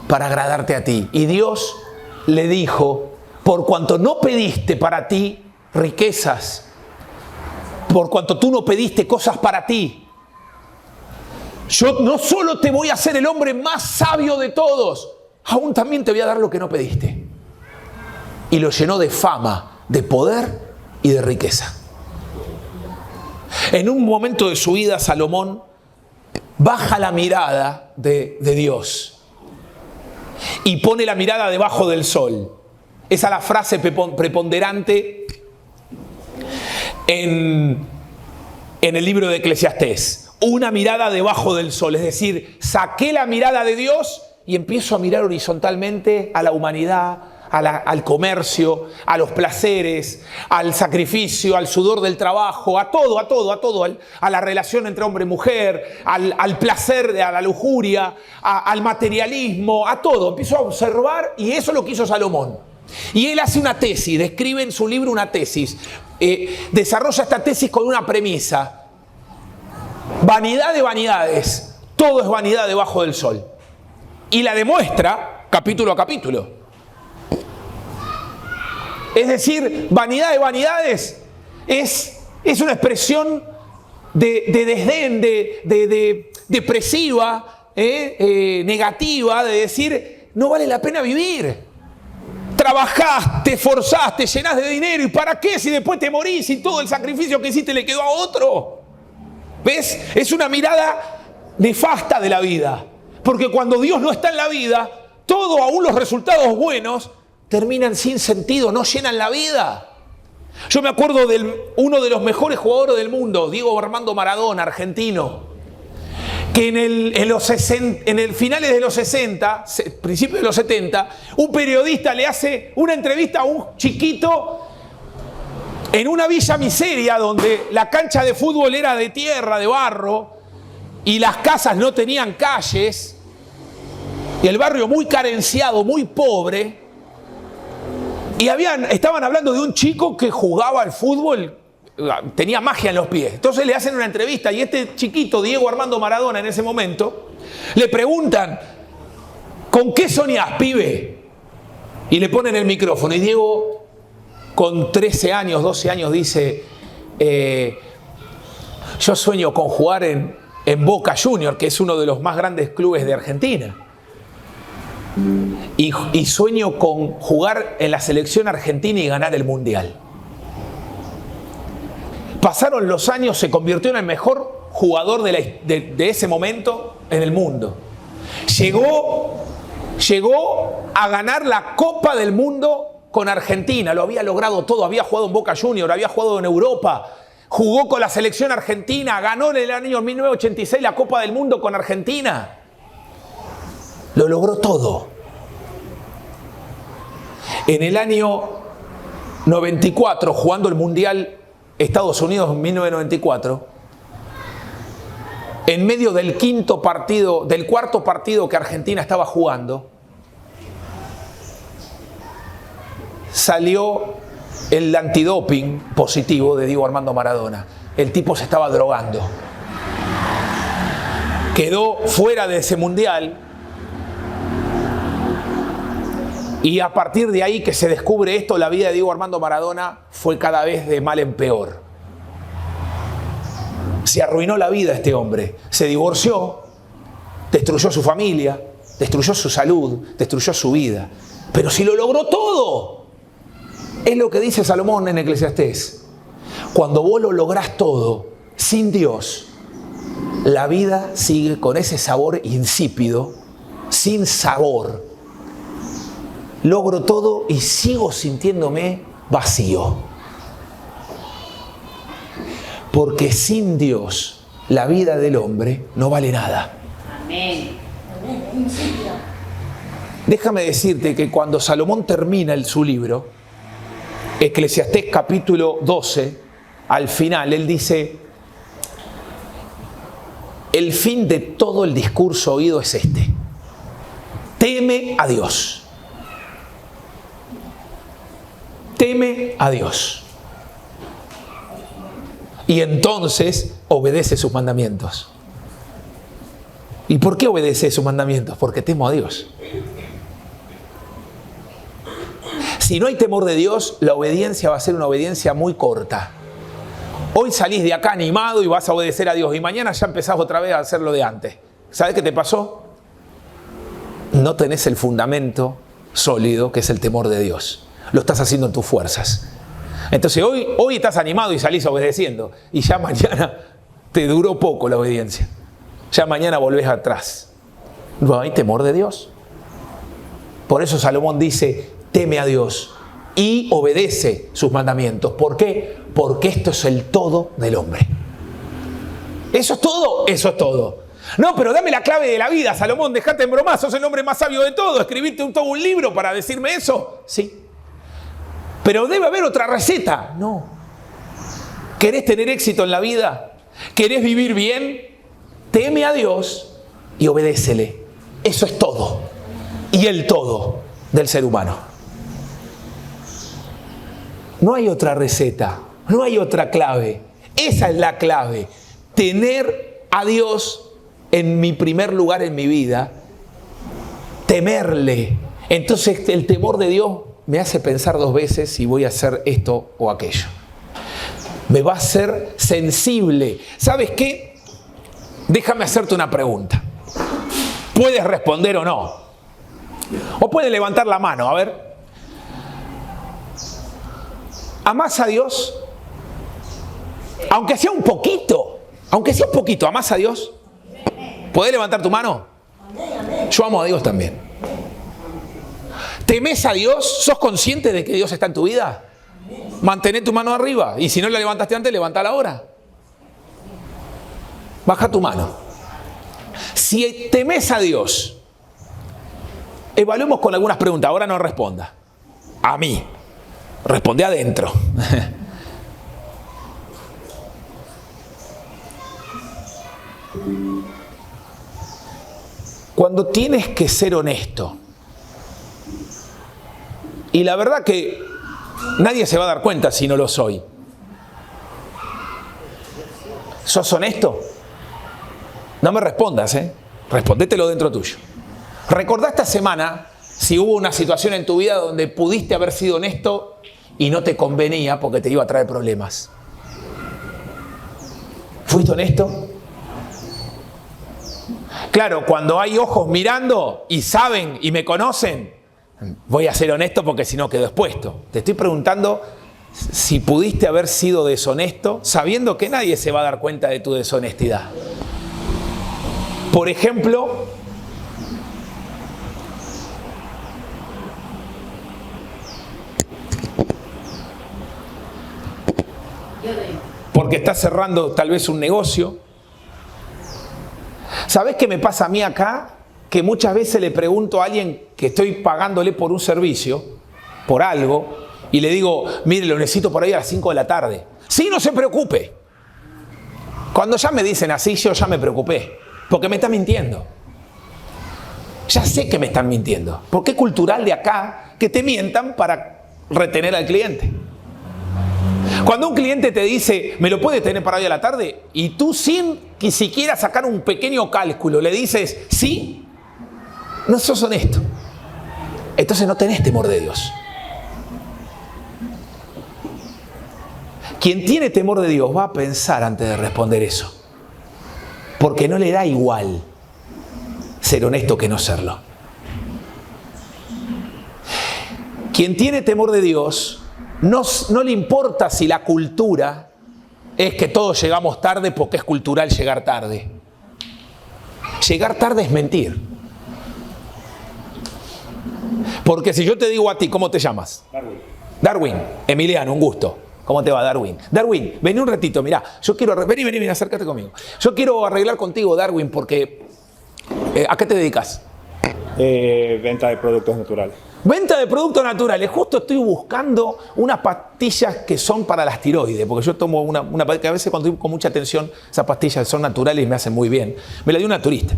para agradarte a ti. Y Dios le dijo, por cuanto no pediste para ti riquezas, por cuanto tú no pediste cosas para ti, yo no solo te voy a hacer el hombre más sabio de todos, aún también te voy a dar lo que no pediste. Y lo llenó de fama, de poder y de riqueza. En un momento de su vida, Salomón baja la mirada de Dios y pone la mirada debajo del sol. Esa es la frase preponderante en el libro de Eclesiastés. Una mirada debajo del sol, es decir, saqué la mirada de Dios y empiezo a mirar horizontalmente a la humanidad, al comercio, a los placeres, al sacrificio, al sudor del trabajo, a todo, a la relación entre hombre y mujer, al placer, a la lujuria, al materialismo, a todo. Empiezo a observar y eso es lo que hizo Salomón. Y él hace una tesis, describe en su libro una tesis, desarrolla esta tesis con una premisa. Vanidad de vanidades, todo es vanidad debajo del sol. Y la demuestra capítulo a capítulo. Es decir, vanidad de vanidades es una expresión de desdén, de depresiva, negativa, de decir, no vale la pena vivir. Trabajás, te esforzás, te llenás de dinero, ¿y para qué si después te morís y todo el sacrificio que hiciste le quedó a otro? ¿Ves? Es una mirada nefasta de la vida. Porque cuando Dios no está en la vida, todo, aún los resultados buenos, terminan sin sentido, no llenan la vida. Yo me acuerdo de uno de los mejores jugadores del mundo, Diego Armando Maradona, argentino, que en el finales de los 60, principios de los 70, un periodista le hace una entrevista a un chiquito en una villa miseria donde la cancha de fútbol era de tierra, de barro, y las casas no tenían calles, y el barrio muy carenciado, muy pobre. Y estaban hablando de un chico que jugaba al fútbol, tenía magia en los pies. Entonces le hacen una entrevista y este chiquito, Diego Armando Maradona, en ese momento, le preguntan, ¿con qué soñás, pibe? Y le ponen el micrófono y Diego, con 13 años, 12 años, dice, yo sueño con jugar en Boca Juniors, que es uno de los más grandes clubes de Argentina. Y sueño con jugar en la selección argentina y ganar el mundial. Pasaron los años, se convirtió en el mejor jugador de ese momento en el mundo. Llegó a ganar la Copa del Mundo con Argentina, lo había logrado todo, había jugado en Boca Juniors, había jugado en Europa, jugó con la selección argentina, ganó en el año 1986 la Copa del Mundo con Argentina. Lo logró todo. En el año 94, jugando el Mundial Estados Unidos en 1994, en medio del cuarto partido que Argentina estaba jugando, salió el antidoping positivo de Diego Armando Maradona. El tipo se estaba drogando. Quedó fuera de ese mundial. Y a partir de ahí que se descubre esto, la vida de Diego Armando Maradona fue cada vez de mal en peor. Se arruinó la vida este hombre. Se divorció, destruyó su familia, destruyó su salud, destruyó su vida. Pero si lo logró todo, es lo que dice Salomón en Eclesiastés. Cuando vos lo lográs todo sin Dios, la vida sigue con ese sabor insípido, sin sabor. Logro todo y sigo sintiéndome vacío. Porque sin Dios, la vida del hombre no vale nada. Amén. Déjame decirte que cuando Salomón termina su libro, Eclesiastés capítulo 12, al final, él dice: el fin de todo el discurso oído es este: teme a Dios. Teme a Dios. Y entonces obedece sus mandamientos. ¿Y por qué obedece sus mandamientos? Porque temo a Dios. Si no hay temor de Dios, la obediencia va a ser una obediencia muy corta. Hoy salís de acá animado y vas a obedecer a Dios, y mañana ya empezás otra vez a hacer lo de antes. ¿Sabes qué te pasó? No tenés el fundamento sólido que es el temor de Dios. Lo estás haciendo en tus fuerzas. Entonces hoy estás animado y salís obedeciendo, y ya mañana te duró poco la obediencia. Ya mañana volvés atrás. No hay temor de Dios. Por eso Salomón dice: teme a Dios y obedece sus mandamientos. ¿Por qué? Porque esto es el todo del hombre. ¿Eso es todo? Eso es todo. No, pero dame la clave de la vida, Salomón, dejate en broma, sos el hombre más sabio de todo. ¿Escribiste todo un libro para decirme eso? Sí. Pero debe haber otra receta. No. ¿Querés tener éxito en la vida? ¿Querés vivir bien? Teme a Dios y obedécele. Eso es todo. Y el todo del ser humano. No hay otra receta. No hay otra clave. Esa es la clave. Tener a Dios en mi primer lugar en mi vida. Temerle. Entonces el temor de Dios me hace pensar dos veces si voy a hacer esto o aquello. Me va a hacer sensible. ¿Sabes qué? Déjame hacerte una pregunta. Puedes responder o no. O puedes levantar la mano, a ver. ¿Amás a Dios? Aunque sea un poquito. Aunque sea un poquito, ¿amás a Dios? ¿Podés levantar tu mano? Yo amo a Dios también. ¿Temés a Dios? ¿Sos consciente de que Dios está en tu vida? Mantené tu mano arriba. Y si no la levantaste antes, levántala ahora. Baja tu mano. Si temés a Dios, evaluemos con algunas preguntas. Ahora no responda. A mí. Responde adentro. Cuando tienes que ser honesto, y la verdad que nadie se va a dar cuenta si no lo soy. ¿Sos honesto? No me respondas, respondételo dentro tuyo. Recordá esta semana si hubo una situación en tu vida donde pudiste haber sido honesto y no te convenía porque te iba a traer problemas. ¿Fuiste honesto? Claro, cuando hay ojos mirando y saben y me conocen, voy a ser honesto porque si no quedo expuesto. Te estoy preguntando si pudiste haber sido deshonesto sabiendo que nadie se va a dar cuenta de tu deshonestidad. Por ejemplo, porque estás cerrando tal vez un negocio. ¿Sabés qué me pasa a mí acá? Que muchas veces le pregunto a alguien que estoy pagándole por un servicio, por algo, y le digo: mire, lo necesito por ahí a las 5 de la tarde. Sí, no se preocupe. Cuando ya me dicen así, yo ya me preocupé, porque me están mintiendo. Ya sé que me están mintiendo, porque es cultural de acá que te mientan para retener al cliente. Cuando un cliente te dice: ¿me lo puede tener para hoy a la tarde? Y tú, sin que siquiera sacar un pequeño cálculo, le dices sí, no sos honesto. Entonces no tenés temor de Dios. Quien tiene temor de Dios va a pensar antes de responder eso. Porque no le da igual ser honesto que no serlo. Quien tiene temor de Dios, no le importa si la cultura es que todos llegamos tarde porque es cultural llegar tarde. Llegar tarde es mentir. Porque si yo te digo a ti, ¿cómo te llamas? Darwin. Darwin, Emiliano, un gusto. ¿Cómo te va, Darwin? Darwin, vení un ratito, mirá. Yo quiero... Vení, acércate conmigo. Yo quiero arreglar contigo, Darwin, porque... ¿a qué te dedicas? Venta de productos naturales. Venta de productos naturales. Justo estoy buscando unas pastillas que son para las tiroides, porque yo tomo una que a veces cuando estoy con mucha tensión, esas pastillas son naturales y me hacen muy bien. Me la dio una turista.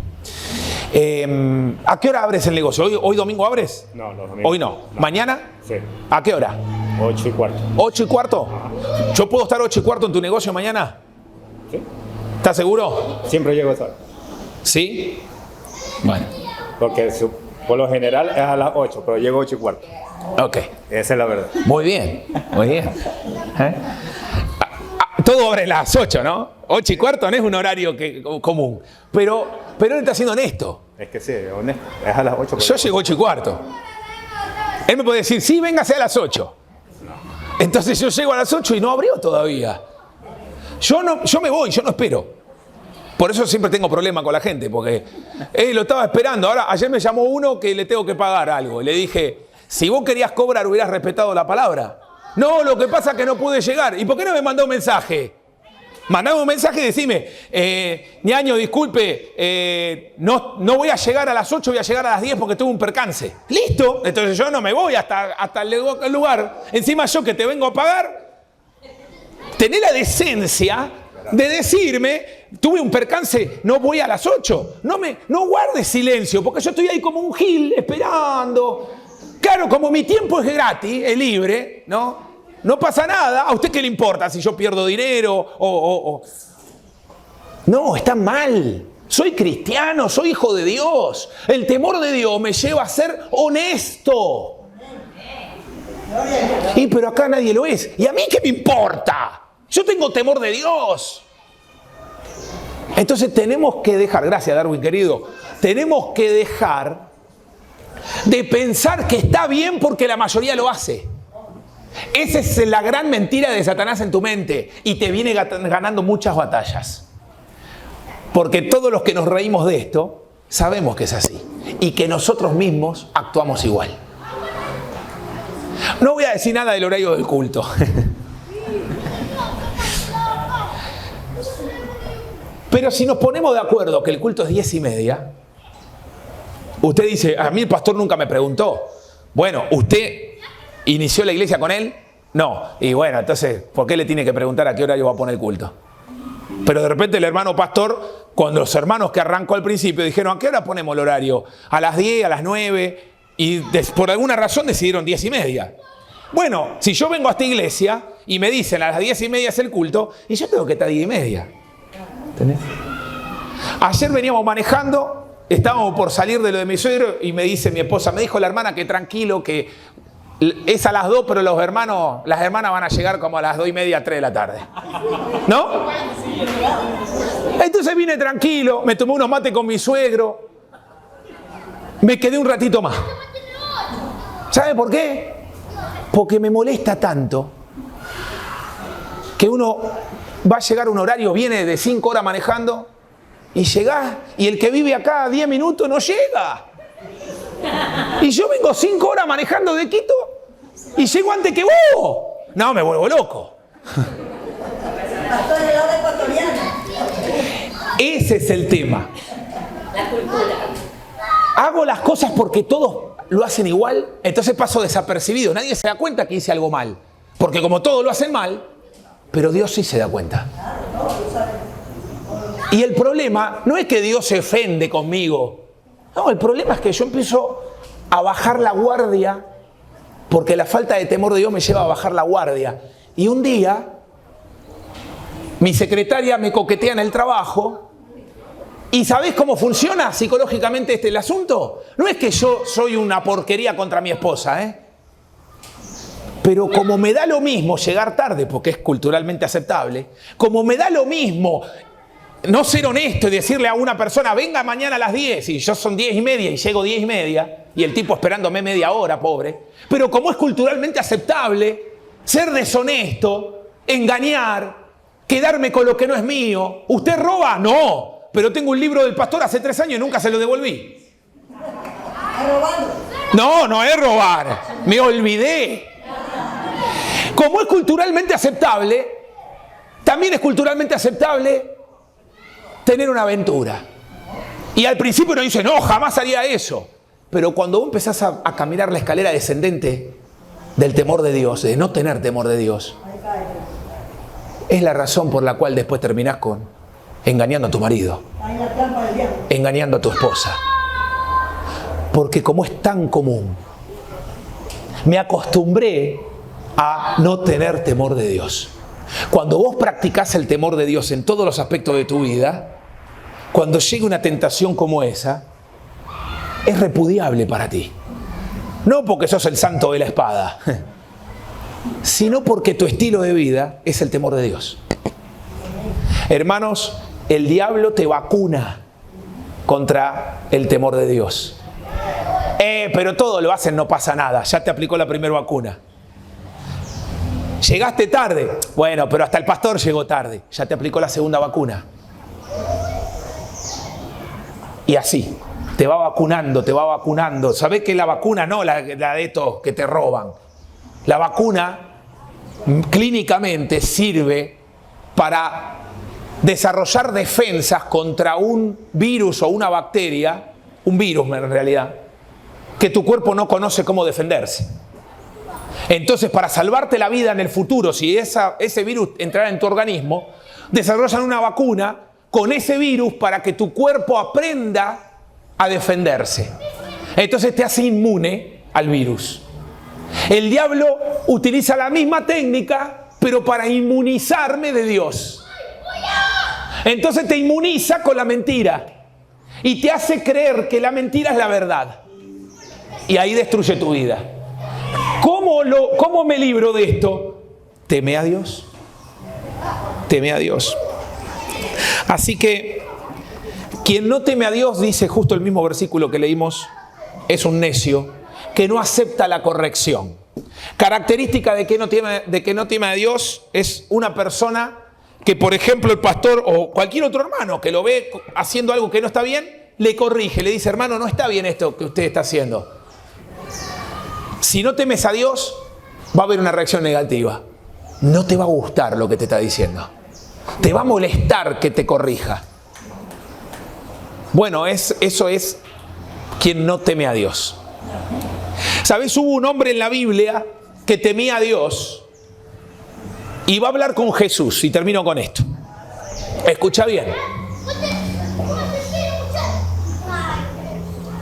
¿A qué hora abres el negocio? ¿Hoy domingo abres? No, los domingos. ¿Hoy no? ¿Mañana? Sí. ¿A qué hora? 8:15. ¿8:15? ¿Yo puedo estar 8:15 en tu negocio mañana? Sí. ¿Estás seguro? Siempre llego tarde. ¿Sí? Bueno. Porque por lo general es a las 8, pero llego 8:15. Ok. Esa es la verdad. Muy bien, muy bien. Todo abre a las 8, ¿no? 8:15 no es un horario común. Pero él está siendo honesto. Es que sí, honesto. Es a las 8. Yo llego 8:15. Él me puede decir, sí, véngase a las 8. Entonces yo llego a las 8 y no abrió todavía. Yo me voy, yo no espero. Por eso siempre tengo problemas con la gente, porque lo estaba esperando. Ahora, ayer me llamó uno que le tengo que pagar algo. Y le dije, si vos querías cobrar, hubieras respetado la palabra. No, lo que pasa es que no pude llegar. ¿Y por qué no me mandó un mensaje? Mandame un mensaje y decime, ñaño, disculpe, no voy a llegar a las 8, voy a llegar a las 10 porque tuve un percance. ¡Listo! Entonces yo no me voy hasta el lugar. Encima yo que te vengo a pagar, tené la decencia de decirme, tuve un percance, no voy a las 8. No guardes silencio, porque yo estoy ahí como un gil esperando. Claro, como mi tiempo es gratis, es libre, ¿no? No pasa nada. ¿A usted qué le importa si yo pierdo dinero o? No, está mal. Soy cristiano, soy hijo de Dios. El temor de Dios me lleva a ser honesto. Y pero acá nadie lo es. ¿Y a mí qué me importa? Yo tengo temor de Dios. Entonces tenemos que dejar, gracias Darwin querido, tenemos que dejar de pensar que está bien porque la mayoría lo hace. Esa es la gran mentira de Satanás en tu mente y te viene ganando muchas batallas. Porque todos los que nos reímos de esto sabemos que es así y que nosotros mismos actuamos igual. No voy a decir nada del horario del culto. Pero si nos ponemos de acuerdo que el culto es 10:30, usted dice, a mí el pastor nunca me preguntó. Bueno, ¿usted inició la iglesia con él? No. Y bueno, entonces, ¿por qué le tiene que preguntar a qué horario va a poner el culto? Pero de repente el hermano pastor, cuando los hermanos que arrancó al principio dijeron, ¿a qué hora ponemos el horario? A las 10, a las 9, y por alguna razón decidieron 10:30. Bueno, si yo vengo a esta iglesia y me dicen a las 10:30 es el culto, y yo tengo que estar a 10:30. ¿Entendés? Ayer veníamos manejando, estábamos por salir de lo de mi suegro y me dice mi esposa, me dijo la hermana que tranquilo, que es a las 2, pero las hermanas van a llegar como a las 2:30, 3 de la tarde. ¿No? Entonces vine tranquilo, me tomé unos mates con mi suegro, me quedé un ratito más. ¿Sabe por qué? Porque me molesta tanto que uno va a llegar a un horario, viene de 5 horas manejando y llegás y el que vive acá a 10 minutos no llega. Y yo vengo 5 horas manejando de Quito y llego antes que vos. No, me vuelvo loco. Ese es el tema. La cultura. Hago las cosas porque todos lo hacen igual, entonces paso desapercibido. Nadie se da cuenta que hice algo mal. Porque como todos lo hacen mal, pero Dios sí se da cuenta. Y el problema no es que Dios se ofende conmigo. No, el problema es que yo empiezo a bajar la guardia porque la falta de temor de Dios me lleva a bajar la guardia. Y un día, mi secretaria me coquetea en el trabajo. ¿Y sabés cómo funciona psicológicamente el asunto? No es que yo soy una porquería contra mi esposa, ¿eh? Pero como me da lo mismo llegar tarde, porque es culturalmente aceptable, como me da lo mismo no ser honesto y decirle a una persona, venga mañana a las 10, y yo son 10:30 y llego 10:30, y el tipo esperándome media hora, pobre. Pero como es culturalmente aceptable ser deshonesto, engañar, quedarme con lo que no es mío. ¿Usted roba? No, pero tengo un libro del pastor hace 3 años y nunca se lo devolví. No, no es robar, me olvidé. Como es culturalmente aceptable, también es culturalmente aceptable tener una aventura. Y al principio uno dice, no, jamás haría eso. Pero cuando vos empezás a caminar la escalera descendente del temor de Dios, de no tener temor de Dios, es la razón por la cual después terminás con engañando a tu marido, engañando a tu esposa. Porque como es tan común, me acostumbré a no tener temor de Dios. Cuando vos practicás el temor de Dios en todos los aspectos de tu vida, cuando llega una tentación como esa, es repudiable para ti. No porque sos el santo de la espada, sino porque tu estilo de vida es el temor de Dios. Hermanos, el diablo te vacuna contra el temor de Dios. Pero todo lo hacen, no pasa nada. Ya te aplicó la primera vacuna. Llegaste tarde. Bueno, pero hasta el pastor llegó tarde. Ya te aplicó la segunda vacuna. Y así, te va vacunando, te va vacunando. ¿Sabés que la vacuna no la de estos que te roban? La vacuna clínicamente sirve para desarrollar defensas contra un virus o una bacteria, un virus en realidad, que tu cuerpo no conoce cómo defenderse. Entonces, para salvarte la vida en el futuro, si ese virus entrara en tu organismo, desarrollan una vacuna con ese virus para que tu cuerpo aprenda a defenderse. Entonces te hace inmune al virus. El diablo utiliza la misma técnica, pero para inmunizarme de Dios. Entonces te inmuniza con la mentira y te hace creer que la mentira es la verdad. Y ahí destruye tu vida. ¿Cómo me libro de esto? Teme a Dios. Teme a Dios. Así que quien no teme a Dios, dice justo el mismo versículo que leímos, es un necio que no acepta la corrección. Característica de que no teme a Dios es una persona que, por ejemplo, el pastor o cualquier otro hermano que lo ve haciendo algo que no está bien, le corrige, le dice, hermano, no está bien esto que usted está haciendo. Si no temes a Dios, va a haber una reacción negativa. No te va a gustar lo que te está diciendo. Te va a molestar que te corrija. Bueno, eso es quien no teme a Dios. ¿Sabes? Hubo un hombre en la Biblia que temía a Dios y va a hablar con Jesús. Y termino con esto. Escucha bien.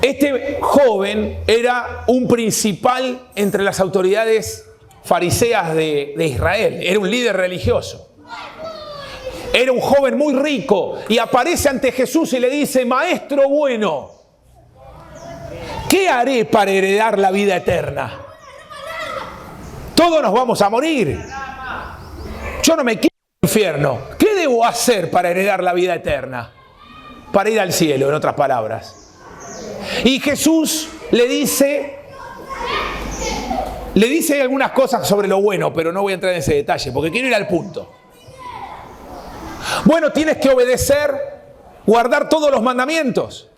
Este joven era un principal entre las autoridades fariseas de Israel. Era un líder religioso. Era un joven muy rico y aparece ante Jesús y le dice, maestro bueno, ¿qué haré para heredar la vida eterna? Todos nos vamos a morir. Yo no me quiero al infierno. ¿Qué debo hacer para heredar la vida eterna? Para ir al cielo, en otras palabras. Y Jesús le dice algunas cosas sobre lo bueno, pero no voy a entrar en ese detalle, porque quiero ir al punto. Bueno, tienes que obedecer, guardar todos los mandamientos.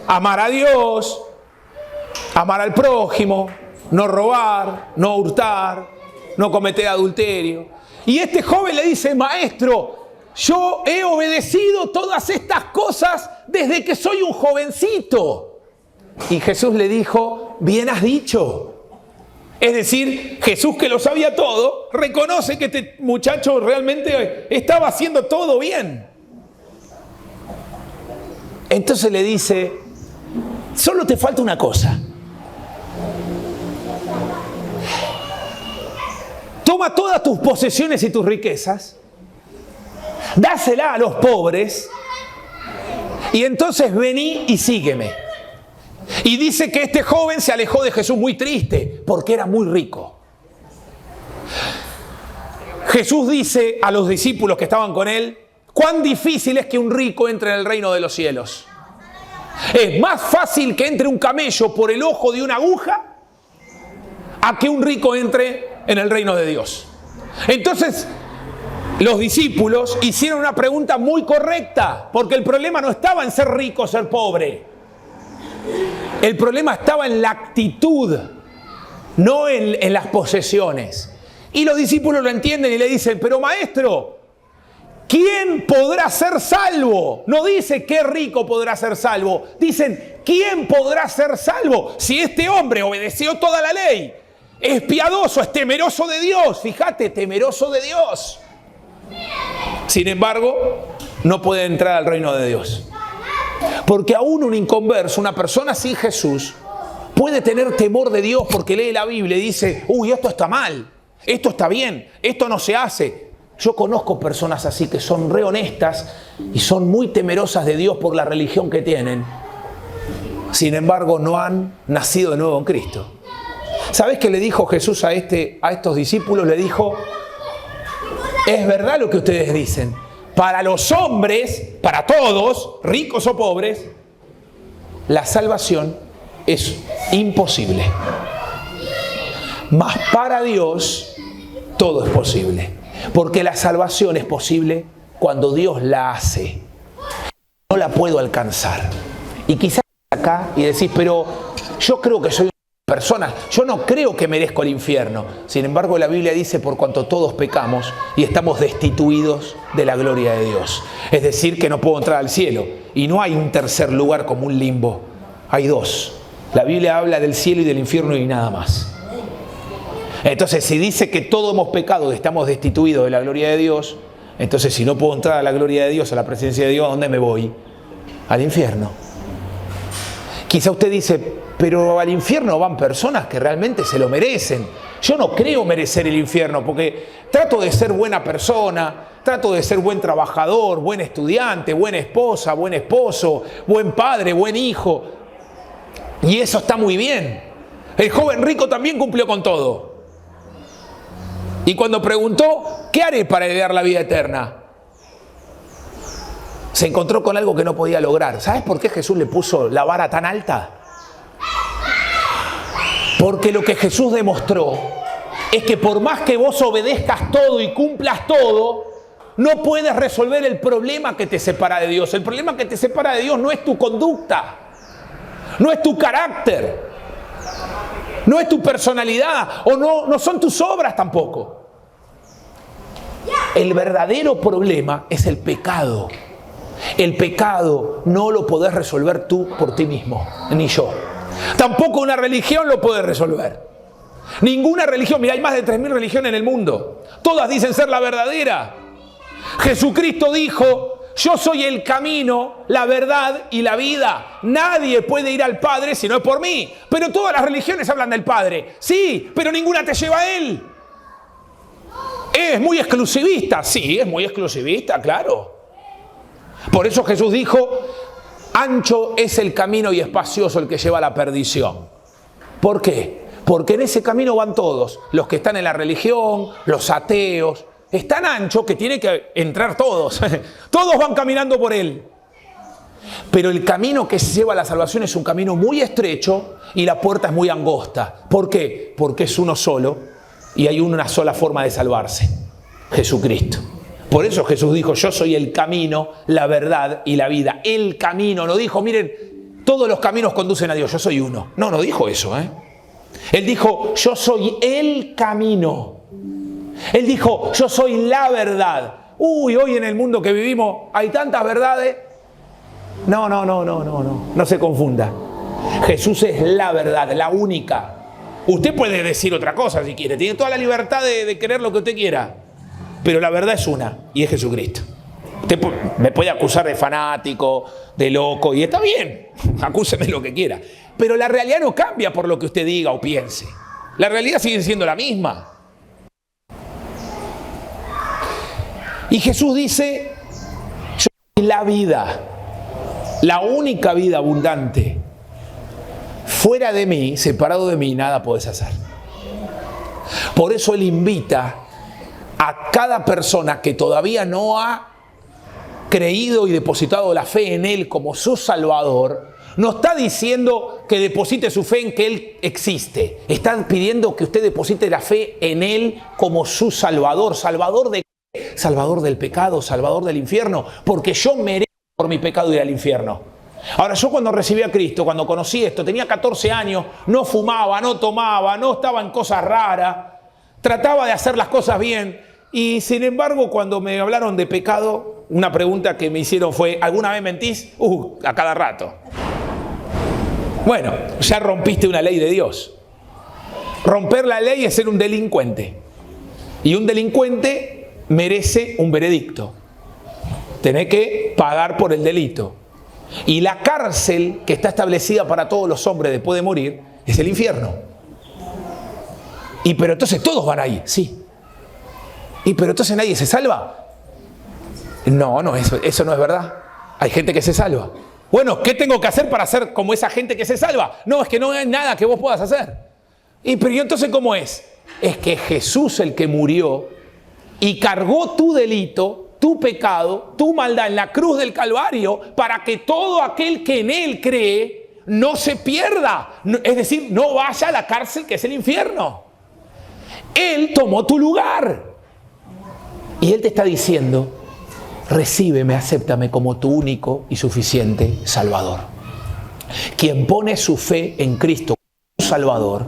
Amar a Dios, amar al prójimo, no robar, no hurtar, no cometer adulterio. Y este joven le dice, maestro, yo he obedecido todas estas cosas desde que soy un jovencito. Y Jesús le dijo, bien has dicho. Es decir, Jesús, que lo sabía todo, reconoce que este muchacho realmente estaba haciendo todo bien. Entonces le dice, solo te falta una cosa. Toma todas tus posesiones y tus riquezas, dásela a los pobres y entonces vení y sígueme. Y dice que este joven se alejó de Jesús muy triste porque era muy rico. Jesús dice a los discípulos que estaban con él, cuán difícil es que un rico entre en el reino de los cielos. Es más fácil que entre un camello por el ojo de una aguja a que un rico entre en el reino de Dios. Entonces, los discípulos hicieron una pregunta muy correcta, porque el problema no estaba en ser rico o ser pobre. El problema estaba en la actitud, no en las posesiones. Y los discípulos lo entienden y le dicen, pero maestro, ¿quién podrá ser salvo? No dice qué rico podrá ser salvo. Dicen, ¿quién podrá ser salvo? Si este hombre obedeció toda la ley, es piadoso, es temeroso de Dios. Fíjate, temeroso de Dios. Sin embargo, no puede entrar al reino de Dios. Porque aún un inconverso, una persona sin Jesús, puede tener temor de Dios porque lee la Biblia y dice, uy, esto está mal, esto está bien, esto no se hace. Yo conozco personas así que son re honestas y son muy temerosas de Dios por la religión que tienen. Sin embargo, no han nacido de nuevo en Cristo. ¿Sabés qué le dijo Jesús a estos discípulos? Le dijo, es verdad lo que ustedes dicen. Para los hombres, para todos, ricos o pobres, la salvación es imposible. Mas para Dios todo es posible. Porque la salvación es posible cuando Dios la hace. No la puedo alcanzar. Y quizás acá y decís, pero yo creo que soy una persona, yo no creo que merezco el infierno. Sin embargo, la Biblia dice, por cuanto todos pecamos y estamos destituidos de la gloria de Dios. Es decir, que no puedo entrar al cielo. Y no hay un tercer lugar como un limbo. Hay dos. La Biblia habla del cielo y del infierno y nada más. Entonces, si dice que todos hemos pecado y estamos destituidos de la gloria de Dios, entonces si no puedo entrar a la gloria de Dios, a la presencia de Dios, ¿a dónde me voy? Al infierno. Quizá usted dice, pero al infierno van personas que realmente se lo merecen. Yo no creo merecer el infierno porque trato de ser buena persona, trato de ser buen trabajador, buen estudiante, buena esposa, buen esposo, buen padre, buen hijo. Y eso está muy bien. El joven rico también cumplió con todo. Y cuando preguntó, ¿qué haré para heredar la vida eterna? Se encontró con algo que no podía lograr. ¿Sabes por qué Jesús le puso la vara tan alta? Porque lo que Jesús demostró es que por más que vos obedezcas todo y cumplas todo, no puedes resolver el problema que te separa de Dios. El problema que te separa de Dios no es tu conducta, no es tu carácter, no es tu personalidad o no son tus obras tampoco. El verdadero problema es el pecado. El pecado no lo podés resolver tú por ti mismo, ni yo. Tampoco una religión lo puede resolver. Ninguna religión. Mira, hay más de 3.000 religiones en el mundo. Todas dicen ser la verdadera. Jesucristo dijo, yo soy el camino, la verdad y la vida. Nadie puede ir al Padre si no es por mí. Pero todas las religiones hablan del Padre. Sí, pero ninguna te lleva a Él. ¿Es muy exclusivista? Sí, es muy exclusivista, claro. Por eso Jesús dijo, ancho es el camino y espacioso el que lleva a la perdición. ¿Por qué? Porque en ese camino van todos, los que están en la religión, los ateos. Es tan ancho que tiene que entrar todos. Todos van caminando por él. Pero el camino que se lleva a la salvación es un camino muy estrecho y la puerta es muy angosta. ¿Por qué? Porque es uno solo y hay una sola forma de salvarse: Jesucristo. Por eso Jesús dijo, yo soy el camino, la verdad y la vida. El camino, no dijo, miren, todos los caminos conducen a Dios, yo soy uno. No dijo eso, Él dijo, yo soy el camino. Él dijo, yo soy la verdad. Hoy en el mundo que vivimos hay tantas verdades. No se confunda. Jesús es la verdad, la única. Usted puede decir otra cosa si quiere, tiene toda la libertad de querer lo que usted quiera. Pero la verdad es una, y es Jesucristo. Usted me puede acusar de fanático, de loco, y está bien, acúseme lo que quiera. Pero la realidad no cambia por lo que usted diga o piense. La realidad sigue siendo la misma. Y Jesús dice, yo soy la vida, la única vida abundante. Fuera de mí, separado de mí, nada podés hacer. Por eso Él invita a cada persona que todavía no ha creído y depositado la fe en Él como su Salvador, no está diciendo que deposite su fe en que Él existe. Están pidiendo que usted deposite la fe en Él como su Salvador. ¿Salvador de qué? Salvador del pecado, Salvador del infierno. Porque yo merezco por mi pecado ir al infierno. Ahora, yo cuando recibí a Cristo, cuando conocí esto, tenía 14 años, no fumaba, no tomaba, no estaba en cosas raras, trataba de hacer las cosas bien. Y sin embargo, cuando me hablaron de pecado, una pregunta que me hicieron fue, ¿alguna vez mentís? A cada rato. Bueno, ya rompiste una ley de Dios. Romper la ley es ser un delincuente. Y un delincuente merece un veredicto. Tenés que pagar por el delito. Y la cárcel que está establecida para todos los hombres después de morir es el infierno. Y pero entonces todos van ahí, sí. Y pero entonces nadie se salva. No, eso no es verdad. Hay gente que se salva. Bueno, ¿qué tengo que hacer para ser como esa gente que se salva? No, es que no hay nada que vos puedas hacer. Pero ¿y entonces cómo es? Es que Jesús el que murió y cargó tu delito, tu pecado, tu maldad en la cruz del Calvario para que todo aquel que en Él cree no se pierda. Es decir, no vaya a la cárcel que es el infierno. Él tomó tu lugar. Y Él te está diciendo, recíbeme, acéptame como tu único y suficiente Salvador. Quien pone su fe en Cristo como Salvador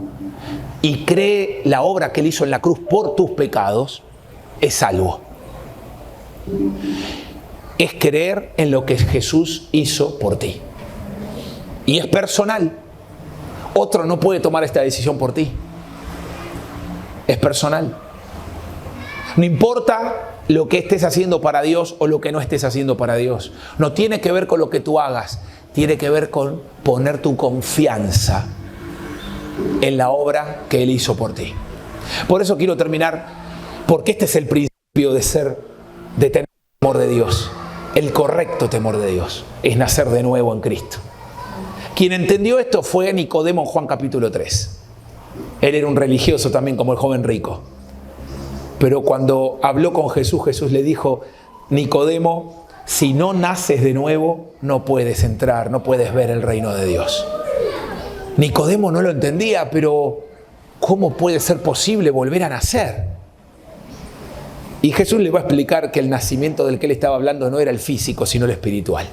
y cree la obra que Él hizo en la cruz por tus pecados, es salvo. Es creer en lo que Jesús hizo por ti. Y es personal. Otro no puede tomar esta decisión por ti. Es personal. No importa lo que estés haciendo para Dios o lo que no estés haciendo para Dios. No tiene que ver con lo que tú hagas. Tiene que ver con poner tu confianza en la obra que Él hizo por ti. Por eso quiero terminar, porque este es el principio de tener temor de Dios. El correcto temor de Dios es nacer de nuevo en Cristo. Quien entendió esto fue Nicodemo en Juan capítulo 3. Él era un religioso también como el joven rico. Pero cuando habló con Jesús, Jesús le dijo, Nicodemo, si no naces de nuevo, no puedes entrar, no puedes ver el reino de Dios. Nicodemo no lo entendía, pero ¿cómo puede ser posible volver a nacer? Y Jesús le va a explicar que el nacimiento del que él estaba hablando no era el físico, sino el espiritual.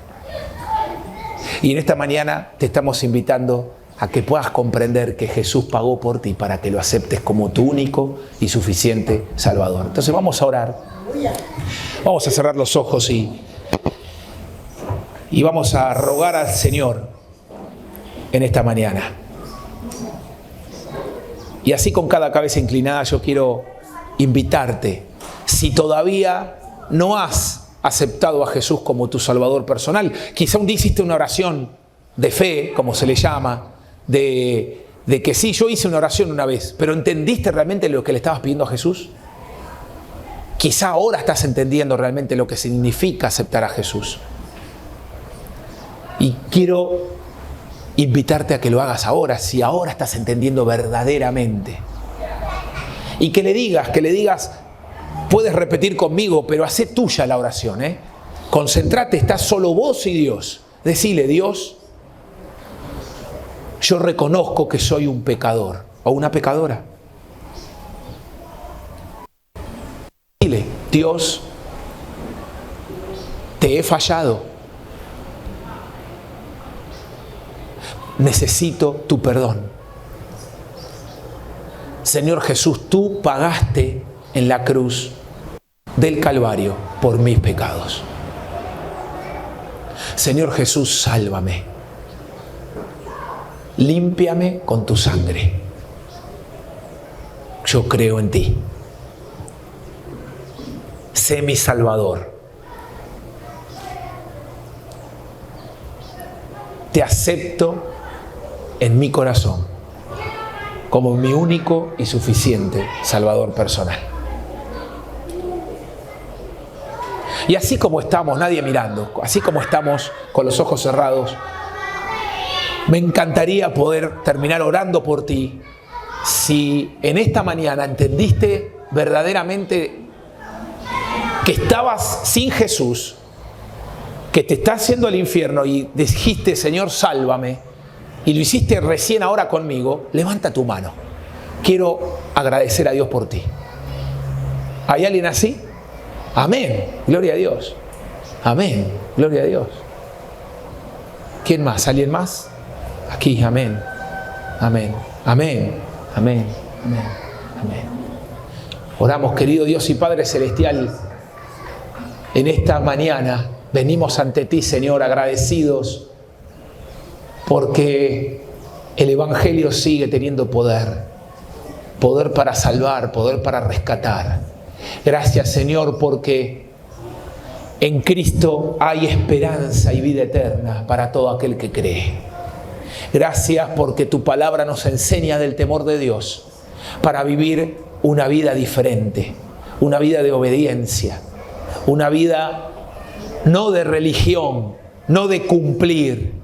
Y en esta mañana te estamos invitando a que puedas comprender que Jesús pagó por ti para que lo aceptes como tu único y suficiente Salvador. Entonces vamos a orar. Vamos a cerrar los ojos y vamos a rogar al Señor en esta mañana. Y así con cada cabeza inclinada yo quiero invitarte. Si todavía no has aceptado a Jesús como tu Salvador personal, quizá un día hiciste una oración de fe, como se le llama, de que sí, yo hice una oración una vez, pero ¿entendiste realmente lo que le estabas pidiendo a Jesús? Quizá ahora estás entendiendo realmente lo que significa aceptar a Jesús. Y quiero invitarte a que lo hagas ahora, si ahora estás entendiendo verdaderamente. Y que le digas, puedes repetir conmigo, pero hacé tuya la oración, ¿eh? Concentrate, estás solo vos y Dios. Decile, Dios, yo reconozco que soy un pecador o una pecadora. Dile, Dios, te he fallado. Necesito tu perdón. Señor Jesús, tú pagaste en la cruz del Calvario por mis pecados. Señor Jesús, sálvame. Límpiame con tu sangre. Yo creo en ti. Sé mi Salvador. Te acepto en mi corazón como mi único y suficiente Salvador personal. Y así como estamos, nadie mirando, así como estamos con los ojos cerrados, me encantaría poder terminar orando por ti. Si en esta mañana entendiste verdaderamente que estabas sin Jesús que te está haciendo el infierno y dijiste, Señor, sálvame, y lo hiciste recién ahora conmigo, levanta tu mano. Quiero agradecer a Dios por ti. ¿Hay alguien así? Amén. Gloria a Dios. Amén. Gloria a Dios. ¿Quién más? ¿Alguien más? Aquí, amén. Amén. Amén. Amén. Amén. Amén. Oramos, querido Dios y Padre Celestial. En esta mañana venimos ante ti, Señor, agradecidos porque el Evangelio sigue teniendo poder. Poder para salvar, poder para rescatar. Gracias, Señor, porque en Cristo hay esperanza y vida eterna para todo aquel que cree. Gracias porque tu palabra nos enseña del temor de Dios para vivir una vida diferente, una vida de obediencia, una vida no de religión, no de cumplir,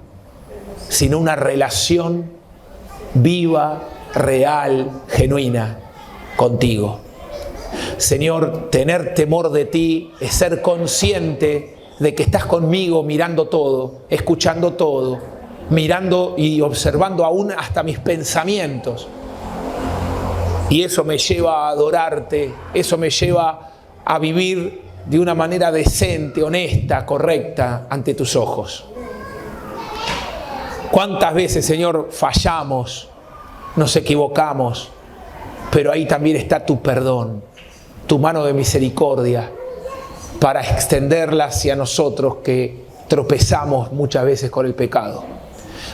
sino una relación viva, real, genuina contigo. Señor, tener temor de ti es ser consciente de que estás conmigo mirando todo, escuchando todo, mirando y observando aún hasta mis pensamientos. Y eso me lleva a adorarte, eso me lleva a vivir de una manera decente, honesta, correcta ante tus ojos. ¿Cuántas veces, Señor, fallamos, nos equivocamos? Pero ahí también está tu perdón, tu mano de misericordia para extenderla hacia nosotros que tropezamos muchas veces con el pecado.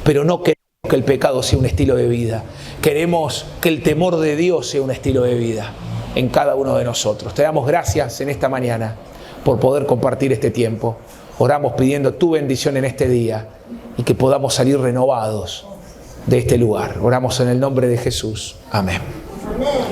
Pero no queremos que el pecado sea un estilo de vida. Queremos que el temor de Dios sea un estilo de vida en cada uno de nosotros. Te damos gracias en esta mañana por poder compartir este tiempo. Oramos pidiendo tu bendición en este día y que podamos salir renovados de este lugar. Oramos en el nombre de Jesús. Amén.